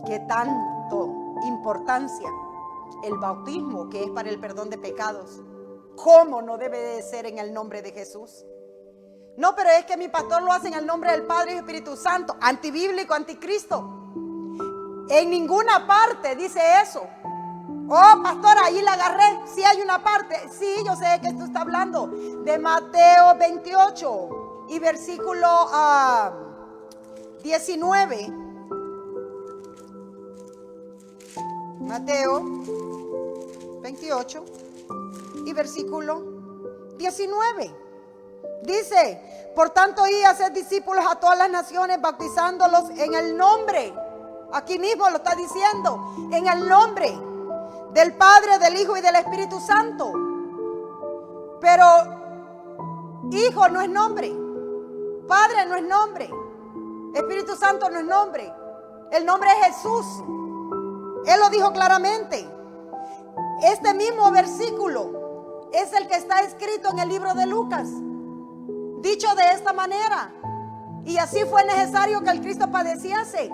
¿qué tanto importancia el bautismo, que es para el perdón de pecados? ¿Cómo no debe de ser en el nombre de Jesús? No, pero es que mi pastor lo hace en el nombre del Padre y Espíritu Santo. Antibíblico, anticristo. En ninguna parte dice eso. Oh, pastor, ahí la agarré. Sí hay una parte. Sí, yo sé que esto está hablando de Mateo 28 y versículo 19. Mateo 28 y versículo 19. Dice: por tanto, id a ser discípulos a todas las naciones, bautizándolos en el nombre. Aquí mismo lo está diciendo. En el nombre del Padre, del Hijo y del Espíritu Santo. Pero Hijo no es nombre, Padre no es nombre, Espíritu Santo no es nombre. El nombre es Jesús. Él lo dijo claramente. Este mismo versículo es el que está escrito en el libro de Lucas, dicho de esta manera: y así fue necesario que el Cristo padeciese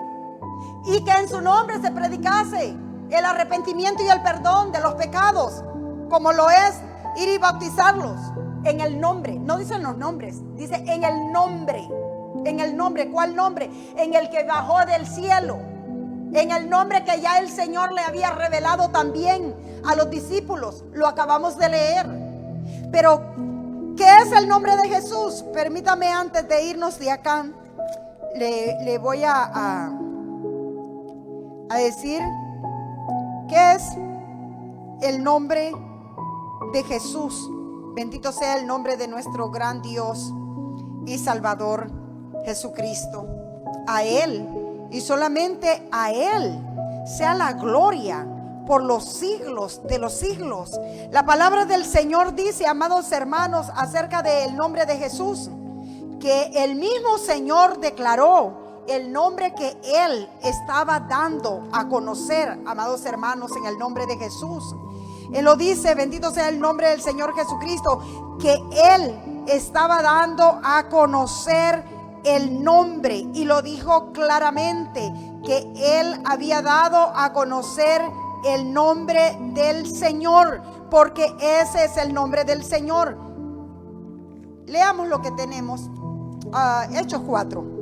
y que en su nombre se predicase el arrepentimiento y el perdón de los pecados, como lo es ir y bautizarlos en el nombre. No dicen los nombres, dice en el nombre. En el nombre, ¿cuál nombre? En el que bajó del cielo, en el nombre que ya el Señor le había revelado también a los discípulos. Lo acabamos de leer. Pero ¿qué es el nombre de Jesús? Permítame, antes de irnos de acá, le voy a decir qué es el nombre de Jesús. Bendito sea el nombre de nuestro gran Dios y Salvador Jesucristo. A Él y solamente a Él sea la gloria por los siglos de los siglos. La palabra del Señor dice, amados hermanos, acerca del nombre de Jesús, que el mismo Señor declaró el nombre que Él estaba dando a conocer, amados hermanos, en el nombre de Jesús. Él lo dice, bendito sea el nombre del Señor Jesucristo, que Él estaba dando a conocer el nombre, y lo dijo claramente, que Él había dado a conocer el nombre del Señor, porque ese es el nombre del Señor. Leamos lo que tenemos. Hechos 4.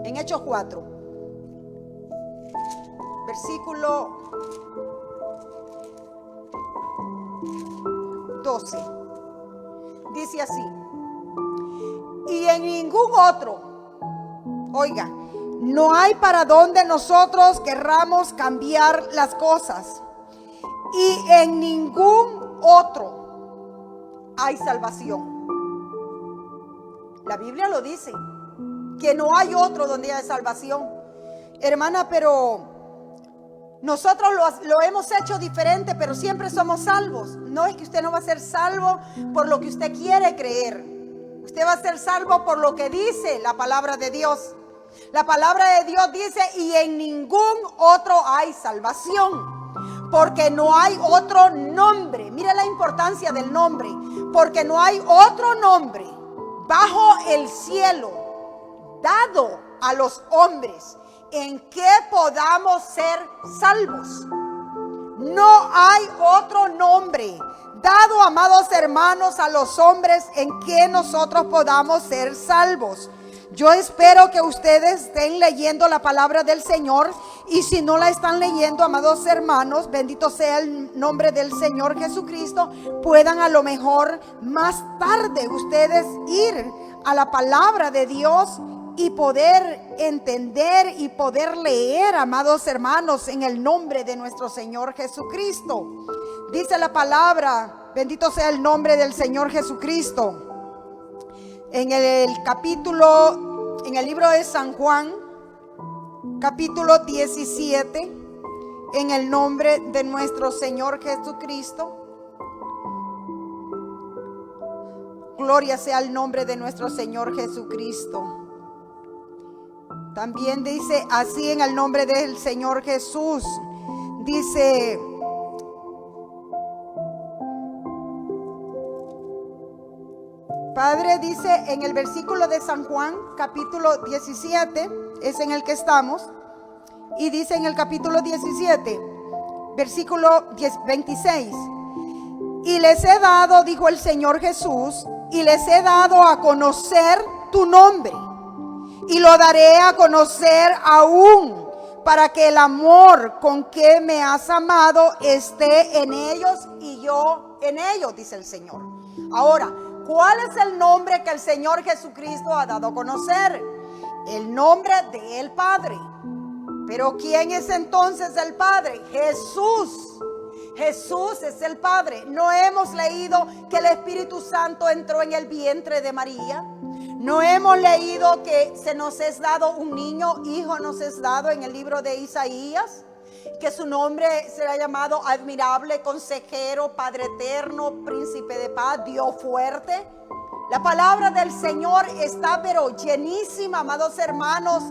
En Hechos 4, versículo 12, dice así: y en ningún otro, oiga, no hay para donde nosotros querramos cambiar las cosas, y en ningún otro hay salvación. La Biblia lo dice, que no hay otro donde haya salvación. Hermana, pero nosotros lo hemos hecho diferente, pero siempre somos salvos. No es que usted no va a ser salvo por lo que usted quiere creer. Usted va a ser salvo por lo que dice la palabra de Dios. La palabra de Dios dice: y en ningún otro hay salvación, porque no hay otro nombre. Mire la importancia del nombre. Porque no hay otro nombre bajo el cielo dado a los hombres en que podamos ser salvos. No hay otro nombre dado, amados hermanos, a los hombres en que nosotros podamos ser salvos. Yo espero que ustedes estén leyendo la palabra del Señor, y si no la están leyendo, amados hermanos, bendito sea el nombre del Señor Jesucristo, puedan a lo mejor más tarde ustedes ir a la palabra de Dios y poder entender y poder leer, amados hermanos, en el nombre de nuestro Señor Jesucristo. Dice la palabra, bendito sea el nombre del Señor Jesucristo, en el libro de San Juan, capítulo 17, en el nombre de nuestro Señor Jesucristo. Gloria sea el nombre de nuestro Señor Jesucristo. También dice así en el nombre del Señor Jesús. Dice: Padre, dice en el versículo de San Juan, capítulo 17, es en el que estamos, y dice en el capítulo 17, versículo 26, y les he dado, dijo el Señor Jesús, y les he dado a conocer tu nombre, y lo daré a conocer aún, para que el amor con que me has amado esté en ellos y yo en ellos, dice el Señor. Ahora, ¿cuál es el nombre que el Señor Jesucristo ha dado a conocer? El nombre del Padre. Pero ¿quién es entonces el Padre? Jesús. Jesús es el Padre. ¿No hemos leído que el Espíritu Santo entró en el vientre de María? ¿No hemos leído que se nos es dado un niño, hijo nos es dado en el libro de Isaías? Que su nombre será llamado admirable, consejero, Padre eterno, príncipe de paz, Dios fuerte. La palabra del Señor está pero llenísima, amados hermanos,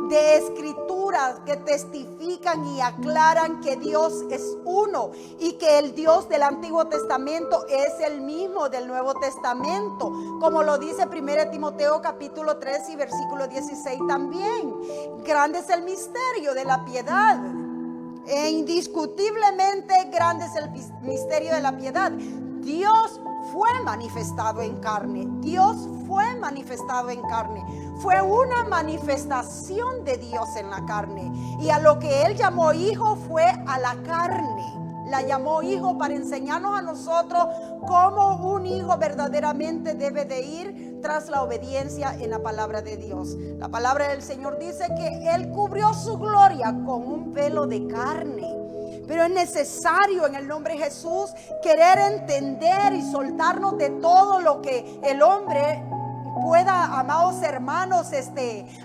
de escrituras que testifican y aclaran que Dios es uno y que el Dios del Antiguo Testamento es el mismo del Nuevo Testamento, como lo dice 1 Timoteo capítulo 3 y versículo 16 también. Grande es el misterio de la piedad. E indiscutiblemente grande es el misterio de la piedad. Dios fue manifestado en carne. Dios fue manifestado en carne. Fue una manifestación de Dios en la carne. Y a lo que Él llamó hijo fue a la carne. La llamó hijo para enseñarnos a nosotros cómo un hijo verdaderamente debe de ir tras la obediencia en la palabra de Dios. La palabra del Señor dice que Él cubrió su gloria con un velo de carne. Pero es necesario en el nombre de Jesús querer entender y soltarnos de todo lo que el hombre pueda, amados hermanos,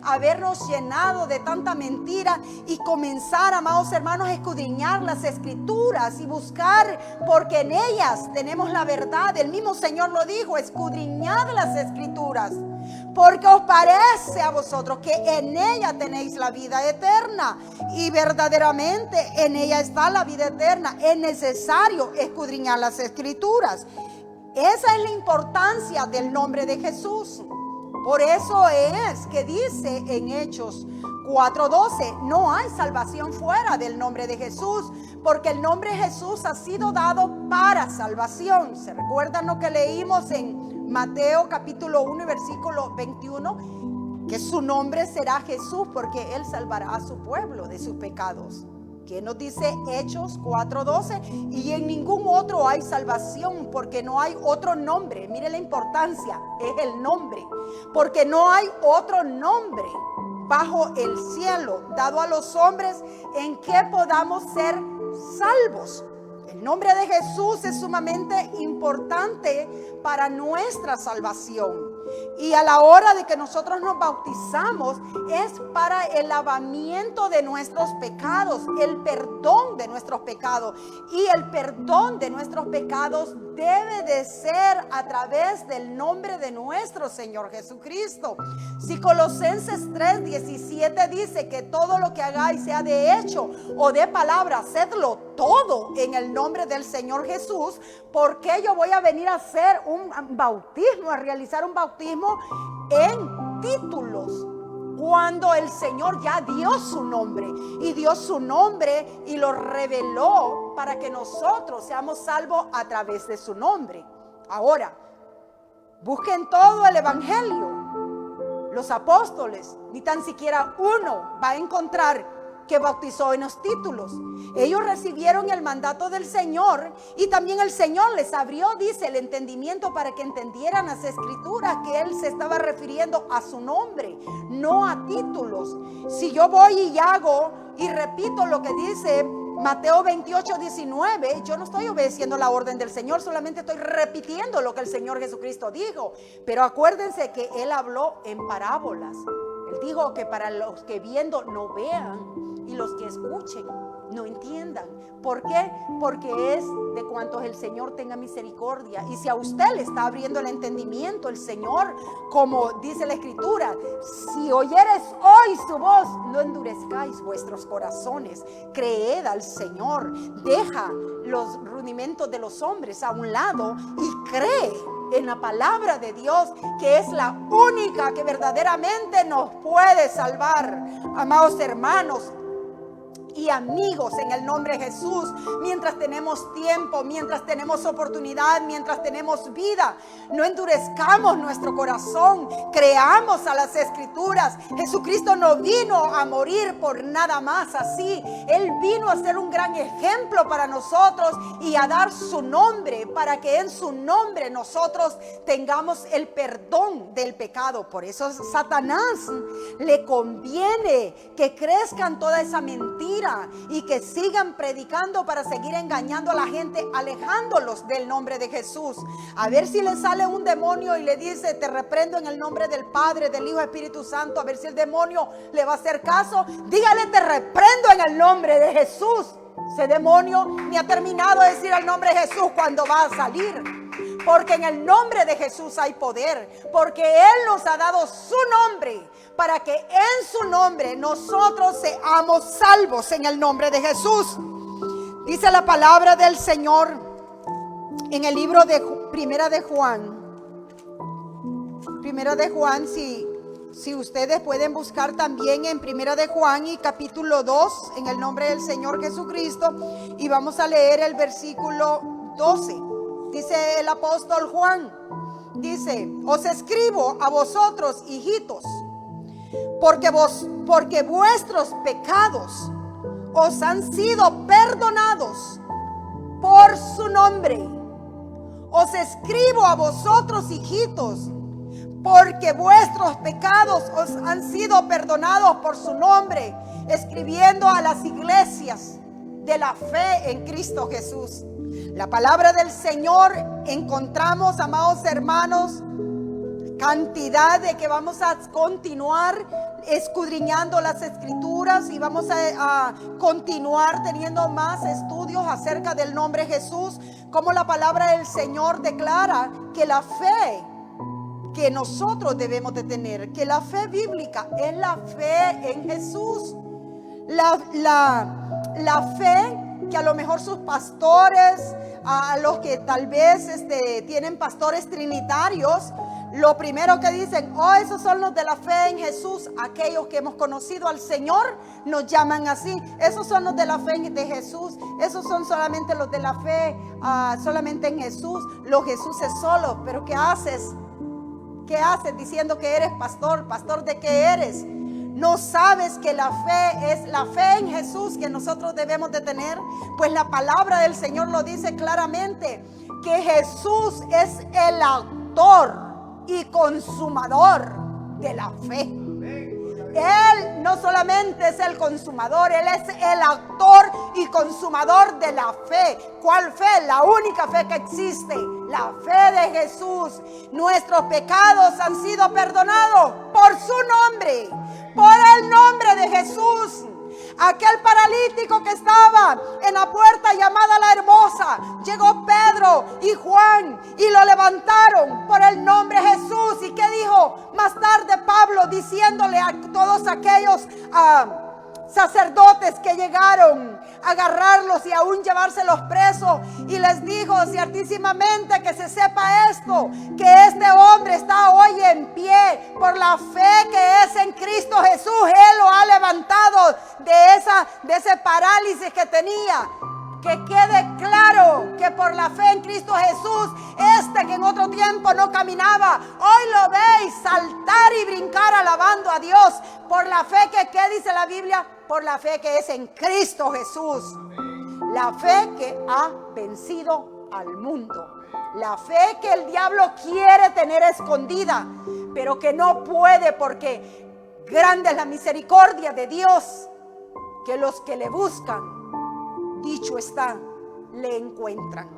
habernos llenado de tanta mentira, y comenzar, amados hermanos, a escudriñar las escrituras y buscar, porque en ellas tenemos la verdad. El mismo Señor lo dijo: escudriñad las escrituras, porque os parece a vosotros que en ella tenéis la vida eterna, y verdaderamente en ella está la vida eterna. Es necesario escudriñar las escrituras. Esa es la importancia del nombre de Jesús. Por eso es que dice en Hechos 4:12, no hay salvación fuera del nombre de Jesús, porque el nombre de Jesús ha sido dado para salvación. ¿Se recuerdan lo que leímos en Mateo capítulo 1 y versículo 21? Que su nombre será Jesús, porque Él salvará a su pueblo de sus pecados. Que nos dice Hechos 4:12, y en ningún otro hay salvación, porque no hay otro nombre. Mire la importancia, es el nombre, porque no hay otro nombre bajo el cielo dado a los hombres en que podamos ser salvos. El nombre de Jesús es sumamente importante para nuestra salvación. Y a la hora de que nosotros nos bautizamos, es para el lavamiento de nuestros pecados, el perdón de nuestros pecados. Y el perdón de nuestros pecados debe de ser a través del nombre de nuestro Señor Jesucristo. Si Colosenses 3:17 dice que todo lo que hagáis, sea de hecho o de palabra, hacedlo todo en el nombre del Señor Jesús. ¿Por qué yo voy a venir a hacer un bautismo, a realizar un bautismo en títulos, cuando el Señor ya dio su nombre, y dio su nombre y lo reveló para que nosotros seamos salvos a través de su nombre? Ahora, busquen todo el evangelio, los apóstoles, ni tan siquiera uno va a encontrar que bautizó en los títulos. Ellos recibieron el mandato del Señor y también el Señor les abrió, dice, el entendimiento para que entendieran las escrituras, que Él se estaba refiriendo a su nombre, no a títulos. Si yo voy y hago y repito lo que dice Mateo 28:19, yo no estoy obedeciendo la orden del Señor, solamente estoy repitiendo lo que el Señor Jesucristo dijo. Pero acuérdense que Él habló en parábolas. Él dijo que para los que viendo no vean y los que escuchen no entiendan. ¿Por qué? Porque es de cuantos el Señor tenga misericordia. Y si a usted le está abriendo el entendimiento el Señor, como dice la Escritura, si oyeres hoy su voz, no endurezcáis vuestros corazones, creed al Señor, deja los rudimentos de los hombres a un lado y cree en la palabra de Dios, que es la única que verdaderamente nos puede salvar. Amados hermanos y amigos, en el nombre de Jesús, mientras tenemos tiempo, mientras tenemos oportunidad, mientras tenemos vida, no endurezcamos nuestro corazón, creamos a las escrituras. Jesucristo no vino a morir por nada más así. Él vino a ser un gran ejemplo para nosotros y a dar su nombre, para que en su nombre nosotros tengamos el perdón del pecado. Por eso a Satanás le conviene que crezcan toda esa mentira y que sigan predicando para seguir engañando a la gente, alejándolos del nombre de Jesús. A ver si le sale un demonio y le dice: te reprendo en el nombre del Padre, del Hijo y Espíritu Santo. A ver si el demonio le va a hacer caso. Dígale: te reprendo en el nombre de Jesús. Ese demonio ni ha terminado de decir el nombre de Jesús cuando va a salir. Porque en el nombre de Jesús hay poder. Porque Él nos ha dado su nombre, para que en su nombre nosotros seamos salvos en el nombre de Jesús. Dice la palabra del Señor en el libro de Primera de Juan. Primera de Juan, si ustedes pueden buscar también en Primera de Juan y capítulo 2, en el nombre del Señor Jesucristo. Y vamos a leer el versículo 12. Dice el apóstol Juan, dice: os escribo a vosotros, hijitos, porque vuestros pecados os han sido perdonados por su nombre. Os escribo a vosotros, hijitos, porque vuestros pecados os han sido perdonados por su nombre, escribiendo a las iglesias de la fe en Cristo Jesús. La palabra del Señor encontramos, amados hermanos, cantidad de que vamos a continuar escudriñando las escrituras y vamos a continuar teniendo más estudios acerca del nombre Jesús, como la palabra del Señor declara que la fe que nosotros debemos de tener, que la fe bíblica es la fe en Jesús. La fe que a lo mejor sus pastores, a los que tal vez tienen pastores trinitarios, lo primero que dicen: oh, esos son los de la fe en Jesús. Aquellos que hemos conocido al Señor nos llaman así. Esos son los de la fe de Jesús. Esos son solamente los de la fe solamente en Jesús. Los Jesús es solo. Pero ¿qué haces? ¿Qué haces diciendo que eres pastor? ¿Pastor de qué eres? ¿No sabes que la fe es la fe en Jesús que nosotros debemos de tener? Pues la palabra del Señor lo dice claramente, que Jesús es el autor y consumador de la fe. Él no solamente es el consumador, Él es el autor y consumador de la fe. ¿Cuál fe? La única fe que existe, la fe de Jesús. Nuestros pecados han sido perdonados por su nombre, por el nombre de Jesús. Aquel paralítico que estaba en la puerta llamada La Hermosa, llegó Pedro y Juan y lo levantaron por el nombre de Jesús. ¿Y qué dijo más tarde Pablo, diciéndole a todos aquellos sacerdotes que llegaron a agarrarlos y aún llevárselos presos? Y les dijo ciertísimamente que se sepa esto, que este hombre está hoy en pie por la fe que es en Cristo Jesús. Él lo ha levantado de ese parálisis que tenía. Que quede claro que por la fe en Cristo Jesús, que en otro tiempo no caminaba, hoy lo veis saltar y brincar alabando a Dios. Por la fe que, ¿qué dice la Biblia? Por la fe que es en Cristo Jesús. La fe que ha vencido al mundo. La fe que el diablo quiere tener escondida, pero que no puede, porque grande es la misericordia de Dios, que los que le buscan, dicho está, le encuentran.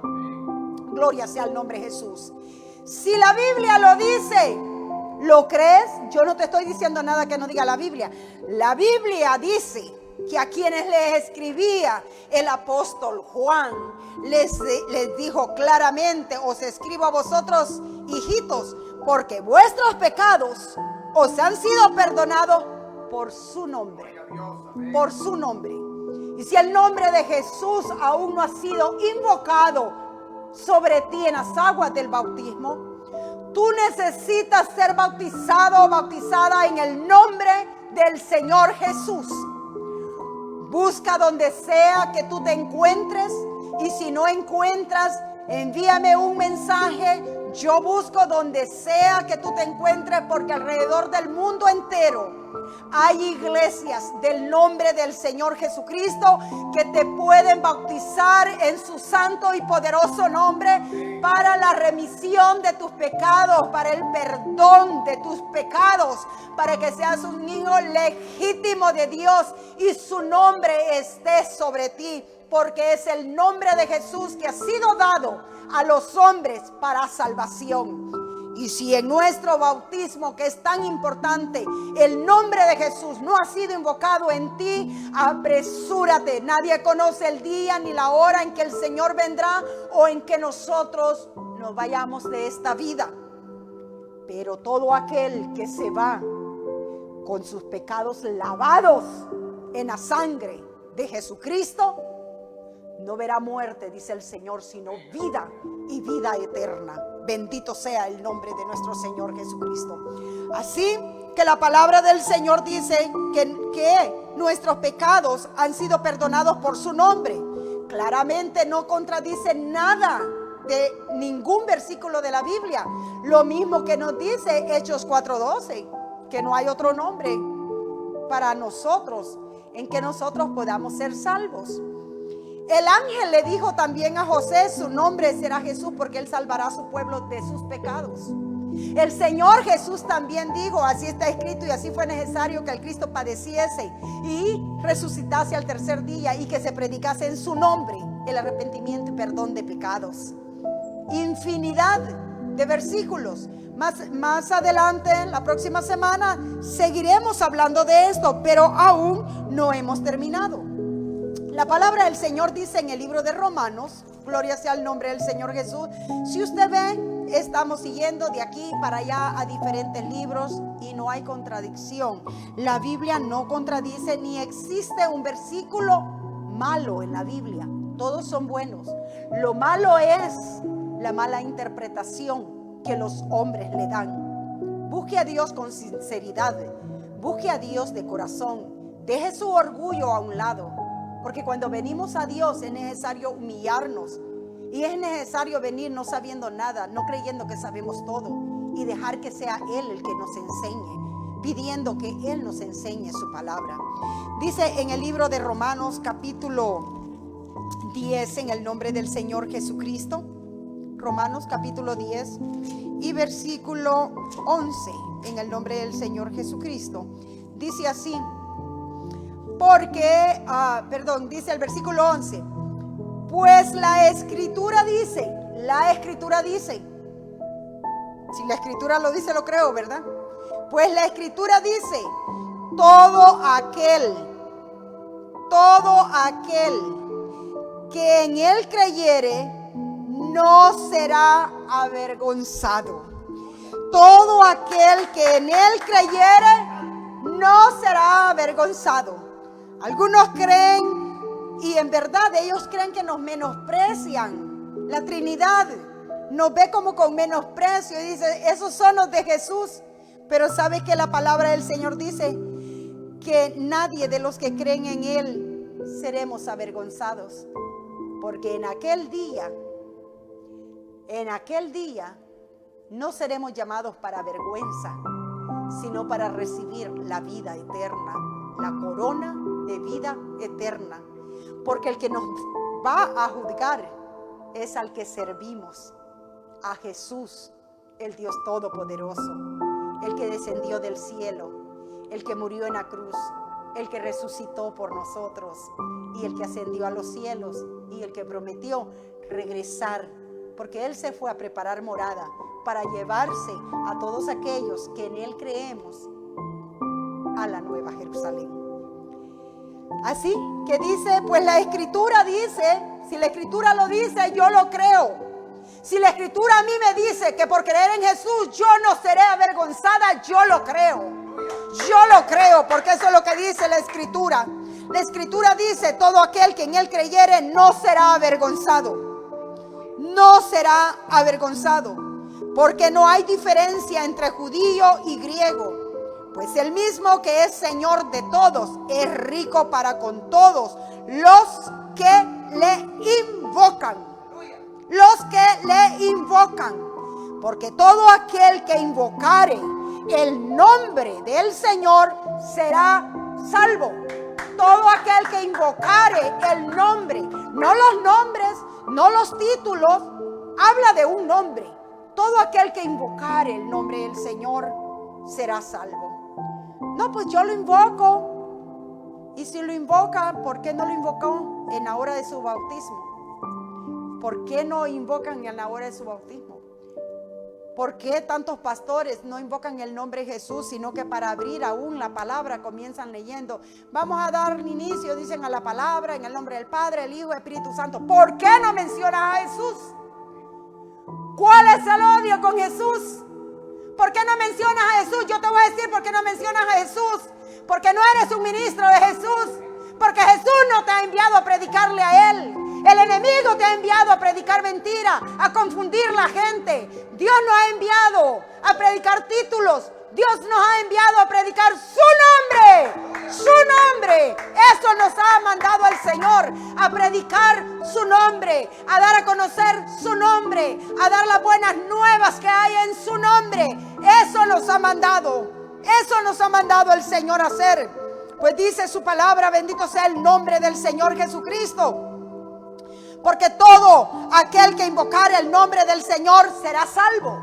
Gloria sea el nombre de Jesús. Si la Biblia lo dice, ¿lo crees? Yo no te estoy diciendo nada que no diga la Biblia. La Biblia dice que a quienes les escribía el apóstol Juan, les dijo claramente: os escribo a vosotros, hijitos, porque vuestros pecados os han sido perdonados por su nombre. Por su nombre. Y si el nombre de Jesús aún no ha sido invocado sobre ti en las aguas del bautismo, tú necesitas ser bautizado o bautizada en el nombre del Señor Jesús. Busca donde sea que tú te encuentres, y si no encuentras, envíame un mensaje. Yo busco donde sea que tú te encuentres, porque alrededor del mundo entero hay iglesias del nombre del Señor Jesucristo que te pueden bautizar en su santo y poderoso nombre para la remisión de tus pecados, para el perdón de tus pecados, para que seas un niño legítimo de Dios y su nombre esté sobre ti, porque es el nombre de Jesús que ha sido dado a los hombres para salvación. Y si en nuestro bautismo, que es tan importante, el nombre de Jesús no ha sido invocado en ti, apresúrate. Nadie conoce el día ni la hora en que el Señor vendrá o en que nosotros nos vayamos de esta vida. Pero todo aquel que se va con sus pecados lavados en la sangre de Jesucristo, no verá muerte, dice el Señor, sino vida y vida eterna. Bendito sea el nombre de nuestro Señor Jesucristo. Así que la palabra del Señor dice que nuestros pecados han sido perdonados por su nombre. Claramente no contradice nada de ningún versículo de la Biblia. Lo mismo que nos dice Hechos 4:12, que no hay otro nombre para nosotros en que nosotros podamos ser salvos. El ángel le dijo también a José: su nombre será Jesús, porque él salvará a su pueblo de sus pecados. El Señor Jesús también dijo: así está escrito, y así fue necesario que el Cristo padeciese y resucitase al tercer día, y que se predicase en su nombre el arrepentimiento y perdón de pecados. Infinidad de versículos. Más adelante, la próxima semana, seguiremos hablando de esto, pero aún no hemos terminado. La palabra del Señor dice en el libro de Romanos, gloria sea el nombre del Señor Jesús. Si usted ve, estamos siguiendo de aquí para allá a diferentes libros y no hay contradicción. La Biblia no contradice, ni existe un versículo malo en la Biblia. Todos son buenos. Lo malo es la mala interpretación que los hombres le dan. Busque a Dios con sinceridad. Busque a Dios de corazón. Deje su orgullo a un lado. Porque cuando venimos a Dios es necesario humillarnos. Y es necesario venir no sabiendo nada, no creyendo que sabemos todo. Y dejar que sea Él el que nos enseñe, pidiendo que Él nos enseñe su palabra. Dice en el libro de Romanos capítulo 10, en el nombre del Señor Jesucristo. Romanos capítulo 10 y versículo 11, en el nombre del Señor Jesucristo. Dice así. Porque, dice el versículo 11: pues la escritura dice, si la escritura lo dice, lo creo, ¿verdad? Pues la escritura dice: todo aquel que en él creyere no será avergonzado. Todo aquel que en él creyere no será avergonzado. Algunos creen, y en verdad ellos creen, que nos menosprecian. La Trinidad nos ve como con menosprecio y dice: esos son los de Jesús. Pero ¿sabe que la palabra del Señor dice que nadie de los que creen en Él seremos avergonzados? Porque en aquel día no seremos llamados para vergüenza, sino para recibir la vida eterna, la corona de vida eterna. Porque el que nos va a juzgar es al que servimos, a Jesús, el Dios Todopoderoso, el que descendió del cielo, el que murió en la cruz, el que resucitó por nosotros y el que ascendió a los cielos y el que prometió regresar, porque Él se fue a preparar morada para llevarse a todos aquellos que en Él creemos a la Nueva Jerusalén. Así que dice, pues la Escritura dice, si la Escritura lo dice, yo lo creo. Si la Escritura a mí me dice que por creer en Jesús yo no seré avergonzada, yo lo creo. Yo lo creo, porque eso es lo que dice la Escritura. La Escritura dice, todo aquel que en Él creyere no será avergonzado. No será avergonzado, porque no hay diferencia entre judío y griego. Pues el mismo que es Señor de todos, es rico para con todos los que le invocan. Los que le invocan. Porque todo aquel que invocare el nombre del Señor será salvo. Todo aquel que invocare el nombre, no los nombres, no los títulos, habla de un nombre. Todo aquel que invocare el nombre del Señor será salvo. No, pues yo lo invoco. Y si lo invoca, ¿por qué no lo invocó en la hora de su bautismo? ¿Por qué no invocan en la hora de su bautismo? ¿Por qué tantos pastores no invocan el nombre de Jesús, sino que para abrir aún la palabra comienzan leyendo? Vamos a dar inicio, dicen, a la palabra en el nombre del Padre, el Hijo, el Espíritu Santo. ¿Por qué no mencionas a Jesús? ¿Cuál es el odio con Jesús? ¿Por qué no mencionas a Jesús? Yo te voy a decir por qué no mencionas a Jesús. Porque no eres un ministro de Jesús. Porque Jesús no te ha enviado a predicarle a Él. El enemigo te ha enviado a predicar mentira, a confundir la gente. Dios nos ha enviado a predicar títulos. Dios nos ha enviado a predicar su nombre. Su nombre. Eso nos ha mandado el Señor, a predicar su nombre, a dar a conocer su nombre, a dar las buenas nuevas que hay en su nombre. Eso nos ha mandado. Eso nos ha mandado el Señor a hacer. Pues dice su palabra, bendito sea el nombre del Señor Jesucristo. Porque todo aquel que invocare el nombre del Señor será salvo.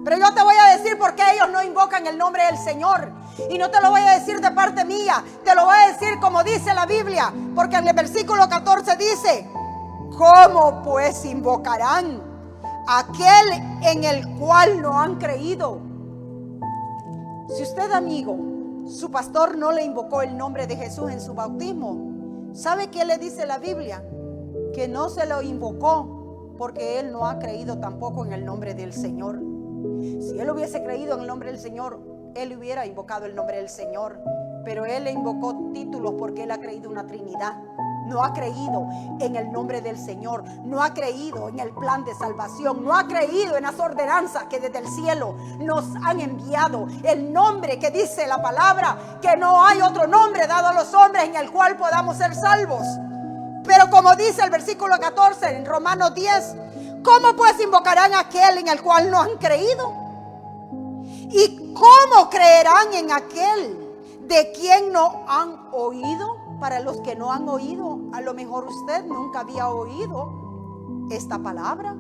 Pero yo te voy a decir por qué ellos no invocan el nombre del Señor. Y no te lo voy a decir de parte mía. Te lo voy a decir como dice la Biblia. Porque en el versículo 14 dice: ¿cómo pues invocarán aquel en el cual no han creído? Si usted, amigo, su pastor no le invocó el nombre de Jesús en su bautismo, ¿sabe qué le dice la Biblia? Que no se lo invocó porque él no ha creído tampoco en el nombre del Señor. Si él hubiese creído en el nombre del Señor, él hubiera invocado el nombre del Señor. Pero él le invocó títulos porque él ha creído en una Trinidad. No ha creído en el nombre del Señor. No ha creído en el plan de salvación. No ha creído en las ordenanzas que desde el cielo nos han enviado. El nombre que dice la palabra, que no hay otro nombre dado a los hombres en el cual podamos ser salvos. Pero como dice el versículo 14 en Romanos 10, ¿cómo pues invocarán a aquel en el cual no han creído? ¿Y cómo creerán en aquel de quien no han oído? Para los que no han oído, a lo mejor usted nunca había oído esta palabra.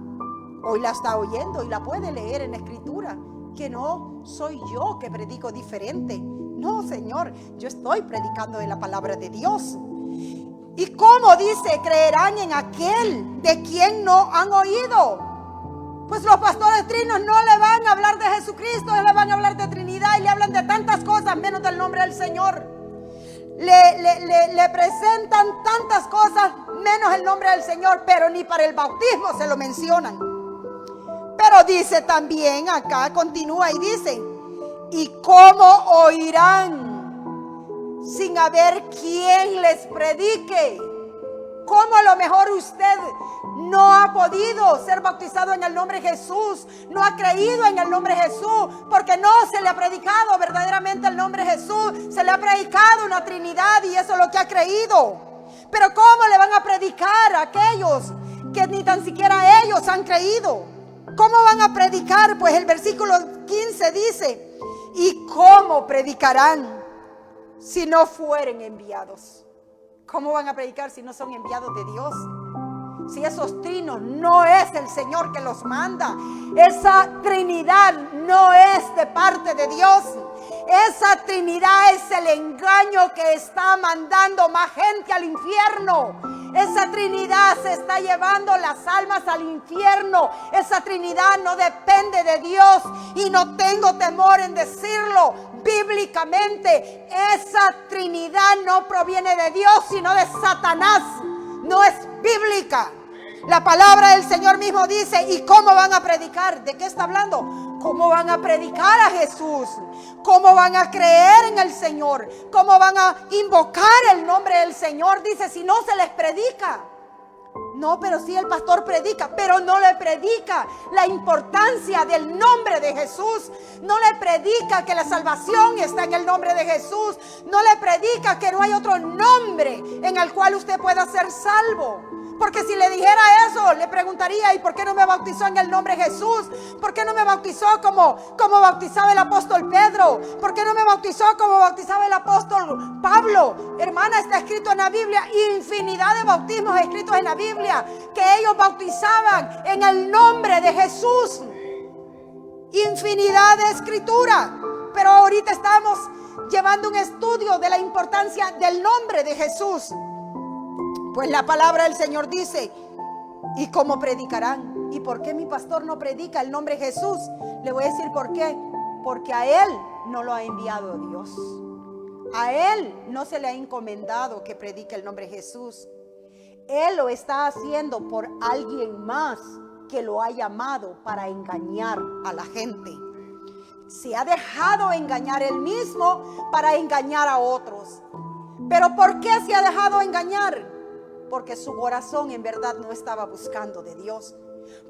Hoy la está oyendo y la puede leer en la Escritura. Que no soy yo que predico diferente. No, Señor, yo estoy predicando de la palabra de Dios. ¿Y cómo dice creerán en aquel de quien no han oído? Pues los pastores trinos no le van a hablar de Jesucristo, le van a hablar de Trinidad y le hablan de tantas cosas menos del nombre del Señor. Le presentan tantas cosas menos el nombre del Señor, pero ni para el bautismo se lo mencionan. Pero dice también acá, continúa y dice: ¿y cómo oirán sin haber quien les predique? ¿Cómo a lo mejor usted no ha podido ser bautizado en el nombre de Jesús? No ha creído en el nombre de Jesús porque no se le ha predicado verdaderamente el nombre de Jesús. Se le ha predicado una Trinidad y eso es lo que ha creído. Pero ¿cómo le van a predicar a aquellos que ni tan siquiera ellos han creído? ¿Cómo van a predicar? Pues el versículo 15 dice: ¿y cómo predicarán si no fueren enviados? ¿Cómo van a predicar si no son enviados de Dios? Si esos trinos no es el Señor que los manda, esa Trinidad no es de parte de Dios. Esa Trinidad es el engaño que está mandando más gente al infierno. Esa Trinidad se está llevando las almas al infierno. Esa Trinidad no depende de Dios, y no tengo temor en decirlo bíblicamente. Esa Trinidad no proviene de Dios, sino de Satanás. No es bíblica. La palabra del Señor mismo dice: ¿y cómo van a predicar? ¿De qué está hablando? ¿Cómo van a predicar a Jesús? ¿Cómo van a creer en el Señor? ¿Cómo van a invocar el nombre del Señor? Dice, si no se les predica. No, pero sí el pastor predica, pero no le predica la importancia del nombre de Jesús. No le predica que la salvación está en el nombre de Jesús. No le predica que no hay otro nombre en el cual usted pueda ser salvo. Porque si le dijera eso, le preguntaría: ¿y por qué no me bautizó en el nombre de Jesús? ¿Por qué no me bautizó como bautizaba el apóstol Pedro? ¿Por qué no me bautizó como bautizaba el apóstol Pablo? Hermana, está escrito en la Biblia, infinidad de bautismos escritos en la Biblia, que ellos bautizaban en el nombre de Jesús. Infinidad de escritura. Pero ahorita estamos llevando un estudio de la importancia del nombre de Jesús. Pues la palabra del Señor dice: ¿y cómo predicarán? ¿Y por qué mi pastor no predica el nombre de Jesús? Le voy a decir por qué. Porque a él no lo ha enviado Dios. A él no se le ha encomendado que predique el nombre de Jesús. Él lo está haciendo por alguien más que lo ha llamado para engañar a la gente. Se ha dejado engañar él mismo para engañar a otros. ¿Pero por qué se ha dejado engañar? Porque su corazón en verdad no estaba buscando de Dios.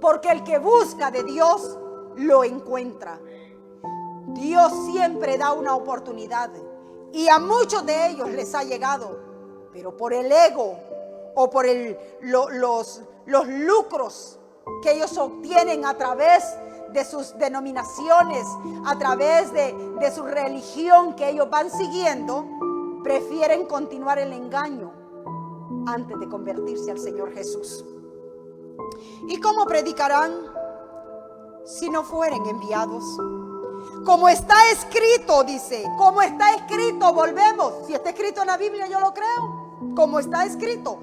Porque el que busca de Dios lo encuentra. Dios siempre da una oportunidad, y a muchos de ellos les ha llegado, pero por el ego o por los lucros que ellos obtienen a través de sus denominaciones, a través de su religión que ellos van siguiendo, prefieren continuar el engaño antes de convertirse al Señor Jesús. ¿Y cómo predicarán si no fueren enviados? Como está escrito, dice, como está escrito, volvemos. Si está escrito en la Biblia, yo lo creo. Como está escrito,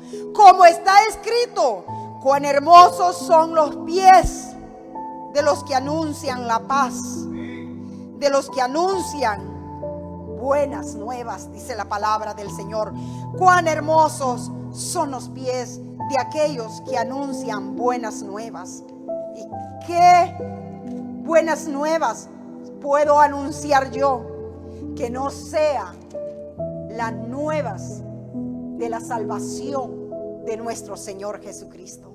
cuán hermosos son los pies de los que anuncian la paz, de los que anuncian buenas nuevas, dice la palabra del Señor. Cuán hermosos son los pies de aquellos que anuncian buenas nuevas. ¿Y qué buenas nuevas puedo anunciar yo que no sea las nuevas de la salvación de nuestro Señor Jesucristo?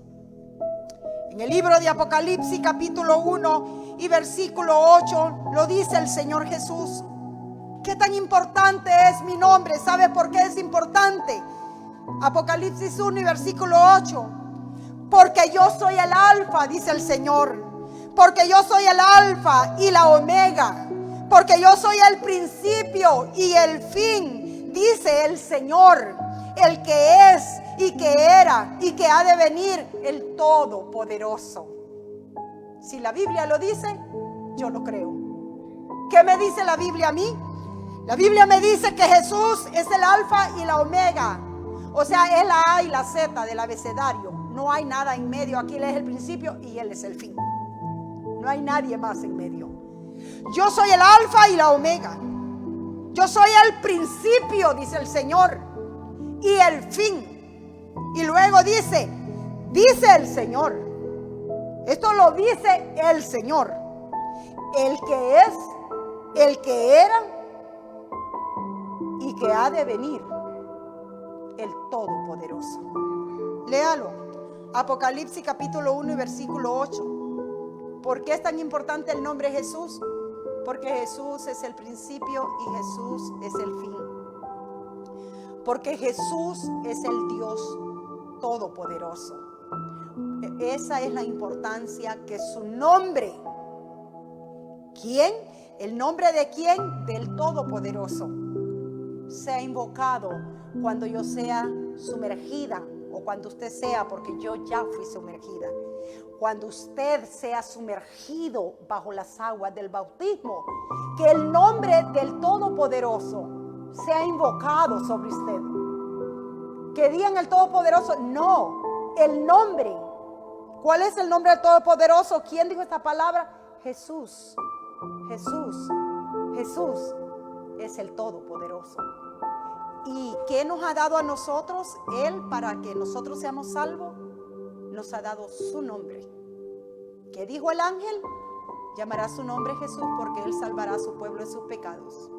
En el libro de Apocalipsis capítulo 1 y versículo 8 lo dice el Señor Jesús. ¿Qué tan importante es mi nombre? ¿Sabe por qué es importante? Apocalipsis 1 y versículo 8. Porque yo soy el alfa, dice el Señor. Porque yo soy el alfa y la omega. Porque yo soy el principio y el fin, dice el Señor, el que es y que era y que ha de venir, el Todopoderoso. Si la Biblia lo dice, yo lo creo. ¿Qué me dice la Biblia a mí? La Biblia me dice que Jesús es el alfa y la omega. O sea, es la A y la Z del abecedario. No hay nada en medio. Aquí Él es el principio y Él es el fin. No hay nadie más en medio. Yo soy el alfa y la omega. Yo soy el principio, dice el Señor, y el fin. Y luego dice el Señor. Esto lo dice el Señor. El que es, el que era y que ha de venir, el Todopoderoso. Léalo. Apocalipsis capítulo 1 y versículo 8. ¿Por qué es tan importante el nombre Jesús? Porque Jesús es el principio y Jesús es el fin. porque Jesús es el Dios todopoderoso. Esa es la importancia que su nombre. ¿Quién? ¿El nombre de quién? Del Todopoderoso. Sea invocado cuando yo sea sumergida, o cuando usted sea, porque yo ya fui sumergida. Cuando usted sea sumergido bajo las aguas del bautismo, que el nombre del Todopoderoso sea invocado sobre usted. Que digan el Todopoderoso, no, el nombre. ¿Cuál es el nombre del Todopoderoso? ¿Quién dijo esta palabra? Jesús. Jesús. Jesús es el Todopoderoso. ¿Y qué nos ha dado a nosotros? Él, para que nosotros seamos salvos, nos ha dado su nombre. ¿Qué dijo el ángel? Llamará su nombre Jesús, porque Él salvará a su pueblo de sus pecados.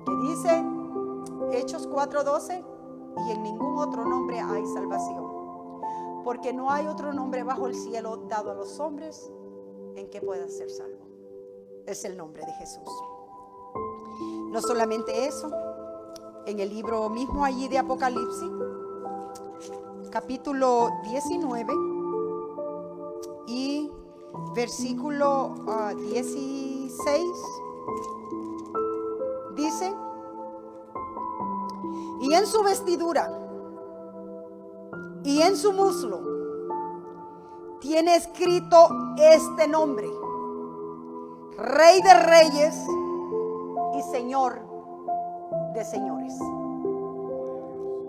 ¿Qué dice Hechos 4:12? Y en ningún otro nombre hay salvación, porque no hay otro nombre bajo el cielo dado a los hombres en que pueda ser salvo. Es el nombre de Jesús. No solamente eso, en el libro mismo allí de Apocalipsis, capítulo 19 y versículo 16, dice: y en su vestidura y en su muslo tiene escrito este nombre: Rey de Reyes y Señor de Señores.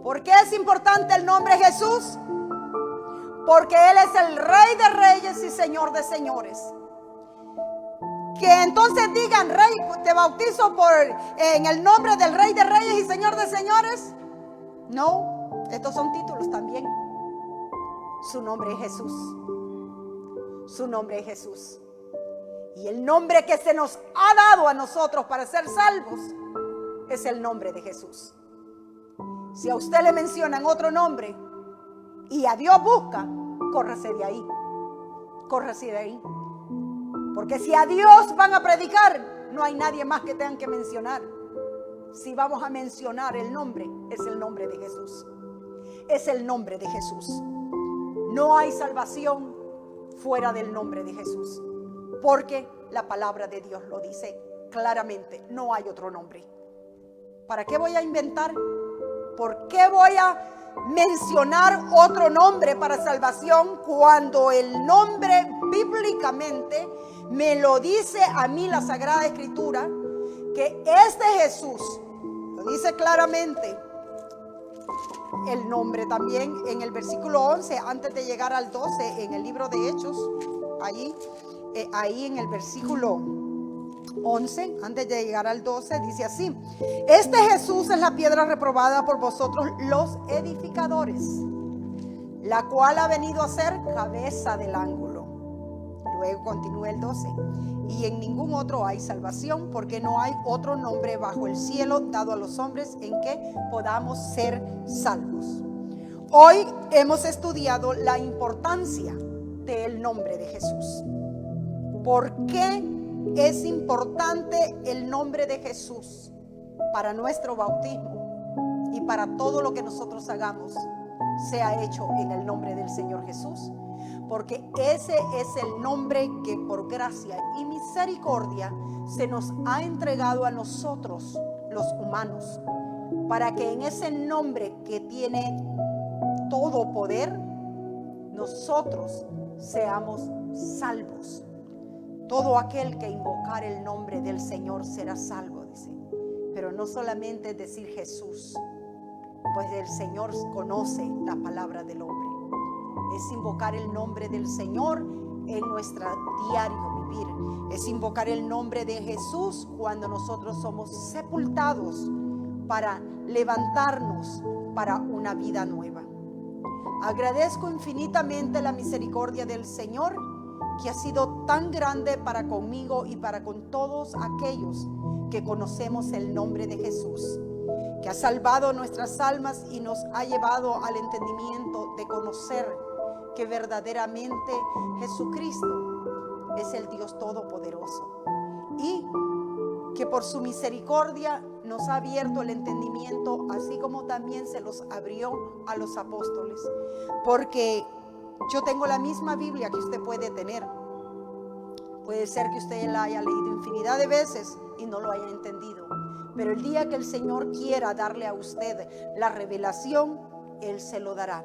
¿Por qué es importante el nombre Jesús? Porque Él es el Rey de Reyes y Señor de Señores. Que entonces digan: Rey, te bautizo en el nombre del Rey de Reyes y Señor de Señores. No, estos son títulos también. Su nombre es Jesús. Su nombre es Jesús. Y el nombre que se nos ha dado a nosotros para ser salvos es el nombre de Jesús. Si a usted le mencionan otro nombre y a Dios busca, córrase de ahí. Córrase de ahí. Porque si a Dios van a predicar, no hay nadie más que tengan que mencionar. Si vamos a mencionar el nombre, es el nombre de Jesús. Es el nombre de Jesús. No hay salvación fuera del nombre de Jesús. Porque la palabra de Dios lo dice claramente. No hay otro nombre. ¿Para qué voy a inventar? ¿Por qué voy a mencionar otro nombre para salvación cuando el nombre bíblicamente me lo dice a mí la Sagrada Escritura? Que este Jesús, lo dice claramente el nombre también en el versículo 11, antes de llegar al 12, en el libro de Hechos, ahí en el versículo 11, antes de llegar al 12, dice así: este Jesús es la piedra reprobada por vosotros los edificadores, la cual ha venido a ser cabeza del ángulo. Luego continúa el 12: y en ningún otro hay salvación, porque no hay otro nombre bajo el cielo dado a los hombres en que podamos ser salvos. Hoy hemos estudiado la importancia del nombre de Jesús. ¿Por qué es importante el nombre de Jesús para nuestro bautismo y para todo lo que nosotros hagamos? Sea hecho en el nombre del Señor Jesús, porque ese es el nombre que por gracia y misericordia se nos ha entregado a nosotros los humanos, para que en ese nombre que tiene todo poder, nosotros seamos salvos. Todo aquel que invocar el nombre del Señor será salvo, dice. Pero no solamente decir Jesús, pues el Señor conoce la palabra del hombre. Es invocar el nombre del Señor en nuestro diario vivir. Es invocar el nombre de Jesús cuando nosotros somos sepultados para levantarnos para una vida nueva. Agradezco infinitamente la misericordia del Señor, que ha sido tan grande para conmigo y para con todos aquellos que conocemos el nombre de Jesús, que ha salvado nuestras almas y nos ha llevado al entendimiento de conocer que verdaderamente Jesucristo es el Dios Todopoderoso y que por su misericordia nos ha abierto el entendimiento, así como también se los abrió a los apóstoles. Porque yo tengo la misma Biblia que usted puede tener. Puede ser que usted la haya leído infinidad de veces y no lo haya entendido. Pero el día que el Señor quiera darle a usted la revelación, Él se lo dará.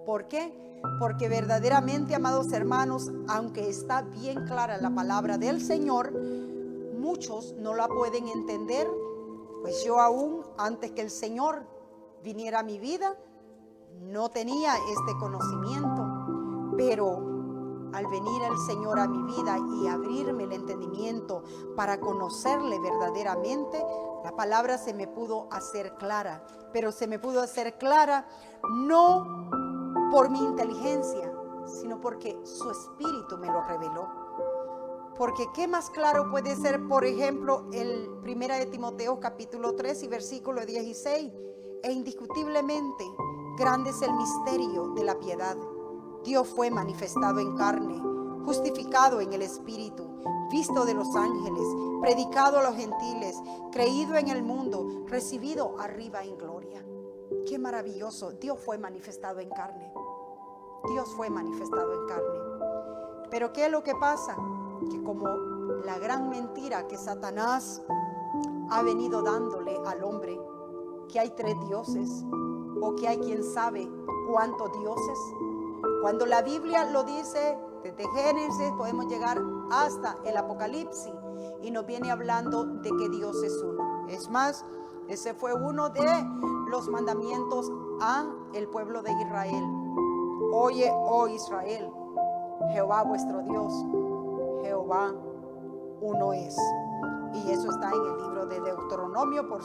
¿Por qué? Porque verdaderamente, amados hermanos, aunque está bien clara la palabra del Señor, muchos no la pueden entender. Pues yo aún, antes que el Señor viniera a mi vida, no tenía este conocimiento. Pero al venir el Señor a mi vida y abrirme el entendimiento para conocerle verdaderamente, la palabra se me pudo hacer clara. Pero se me pudo hacer clara no por mi inteligencia, sino porque su Espíritu me lo reveló. Porque qué más claro puede ser, por ejemplo, el 1 de Timoteo capítulo 3 y versículo 16. E indiscutiblemente grande es el misterio de la piedad. Dios fue manifestado en carne, justificado en el Espíritu, visto de los ángeles, predicado a los gentiles, creído en el mundo, recibido arriba en gloria. Qué maravilloso. Dios fue manifestado en carne. Dios fue manifestado en carne. Pero ¿qué es lo que pasa? Que como la gran mentira que Satanás ha venido dándole al hombre, que hay 3 dioses, o que hay quien sabe cuántos dioses. Cuando la Biblia lo dice, desde Génesis podemos llegar hasta el Apocalipsis, y nos viene hablando de que Dios es uno. Es más, ese fue uno de los mandamientos a el pueblo de Israel. Oye, oh Israel, Jehová vuestro Dios, Jehová uno es. Y eso está en el libro de Deuteronomio, por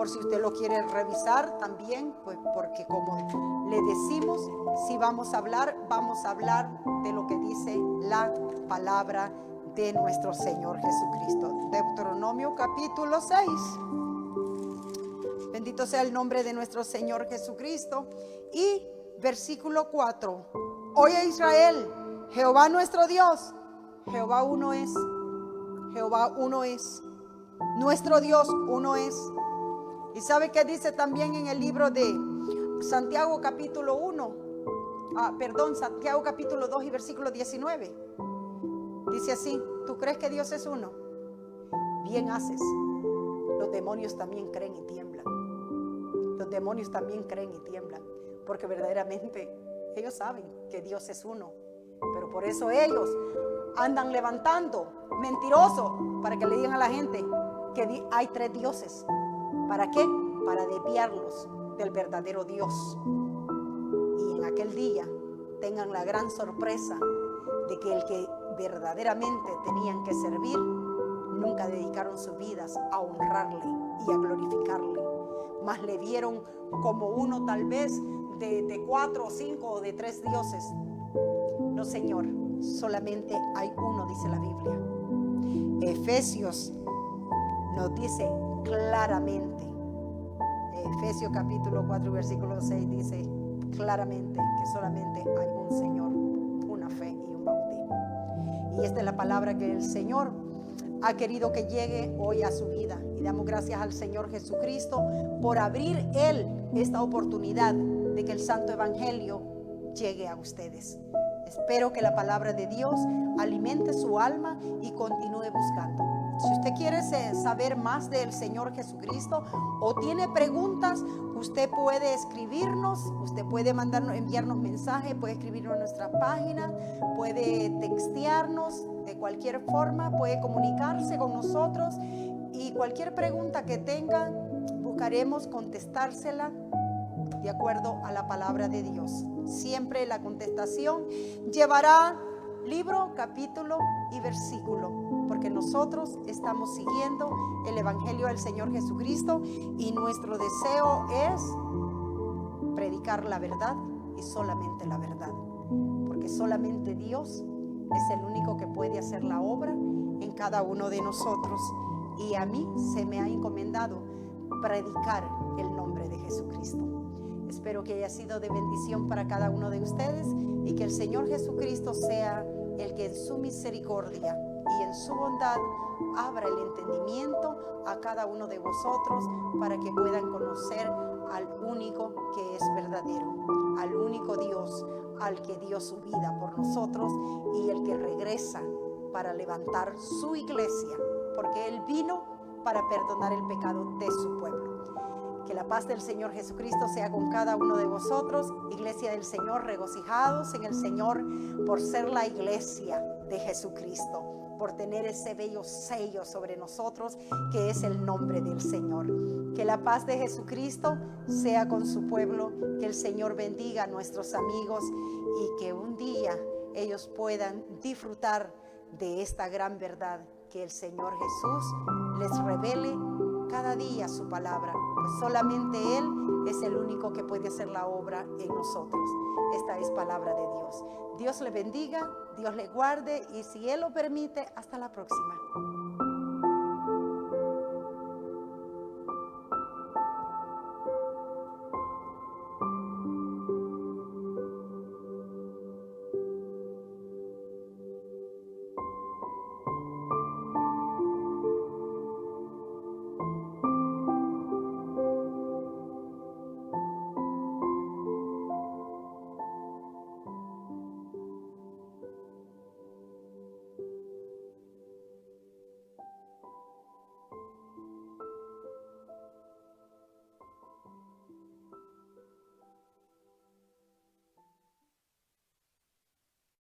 si usted lo quiere revisar también, pues porque como le decimos, si vamos a hablar de lo que dice la palabra de nuestro Señor Jesucristo. Deuteronomio capítulo 6. Bendito sea el nombre de nuestro Señor Jesucristo. Y versículo 4. Oye Israel, Jehová nuestro Dios, Jehová uno es. Jehová uno es. Nuestro Dios uno es. ¿Y sabe qué dice también en el libro de Santiago capítulo 1? Santiago capítulo 2 y versículo 19. Dice así: ¿tú crees que Dios es uno? Bien haces. Los demonios también creen y tiemblan. Los demonios también creen y tiemblan. Porque verdaderamente ellos saben que Dios es uno. Pero por eso ellos andan levantando mentirosos para que le digan a la gente que hay 3 dioses. ¿Para qué? Para desviarlos del verdadero Dios. Y en aquel día tengan la gran sorpresa de que el que verdaderamente tenían que servir nunca dedicaron sus vidas a honrarle y a glorificarle, mas le vieron como uno tal vez de 4 o 5 o de 3 dioses. No, Señor, solamente hay uno, dice la Biblia. Efesios nos dice claramente, Efesios capítulo 4 versículo 6 dice claramente que solamente hay un Señor, una fe y un bautismo. Y esta es la palabra que el Señor ha querido que llegue hoy a su vida. Y damos gracias al Señor Jesucristo por abrir Él esta oportunidad de que el Santo Evangelio llegue a ustedes. Espero que la palabra de Dios alimente su alma y continúe buscando. Si usted quiere saber más del Señor Jesucristo o tiene preguntas, usted puede escribirnos, usted puede enviarnos mensajes, puede escribirnos en nuestra página, puede textearnos de cualquier forma, puede comunicarse con nosotros, y cualquier pregunta que tenga, buscaremos contestársela de acuerdo a la palabra de Dios. Siempre la contestación llevará libro, capítulo y versículo, porque nosotros estamos siguiendo el Evangelio del Señor Jesucristo y nuestro deseo es predicar la verdad y solamente la verdad, porque solamente Dios es el único que puede hacer la obra en cada uno de nosotros. Y a mí se me ha encomendado predicar el nombre de Jesucristo. Espero que haya sido de bendición para cada uno de ustedes y que el Señor Jesucristo sea el que en su misericordia y en su bondad abra el entendimiento a cada uno de vosotros para que puedan conocer al único que es verdadero, al único Dios, al que dio su vida por nosotros y el que regresa para levantar su iglesia, porque Él vino para perdonar el pecado de su pueblo. Que la paz del Señor Jesucristo sea con cada uno de vosotros. Iglesia del Señor, regocijados en el Señor por ser la iglesia de Jesucristo, por tener ese bello sello sobre nosotros que es el nombre del Señor. Que la paz de Jesucristo sea con su pueblo, que el Señor bendiga a nuestros amigos y que un día ellos puedan disfrutar de esta gran verdad, que el Señor Jesús les revele cada día su palabra, pues solamente Él es el único que puede hacer la obra en nosotros. Esta es palabra de Dios. Dios le bendiga, Dios le guarde y si Él lo permite, hasta la próxima.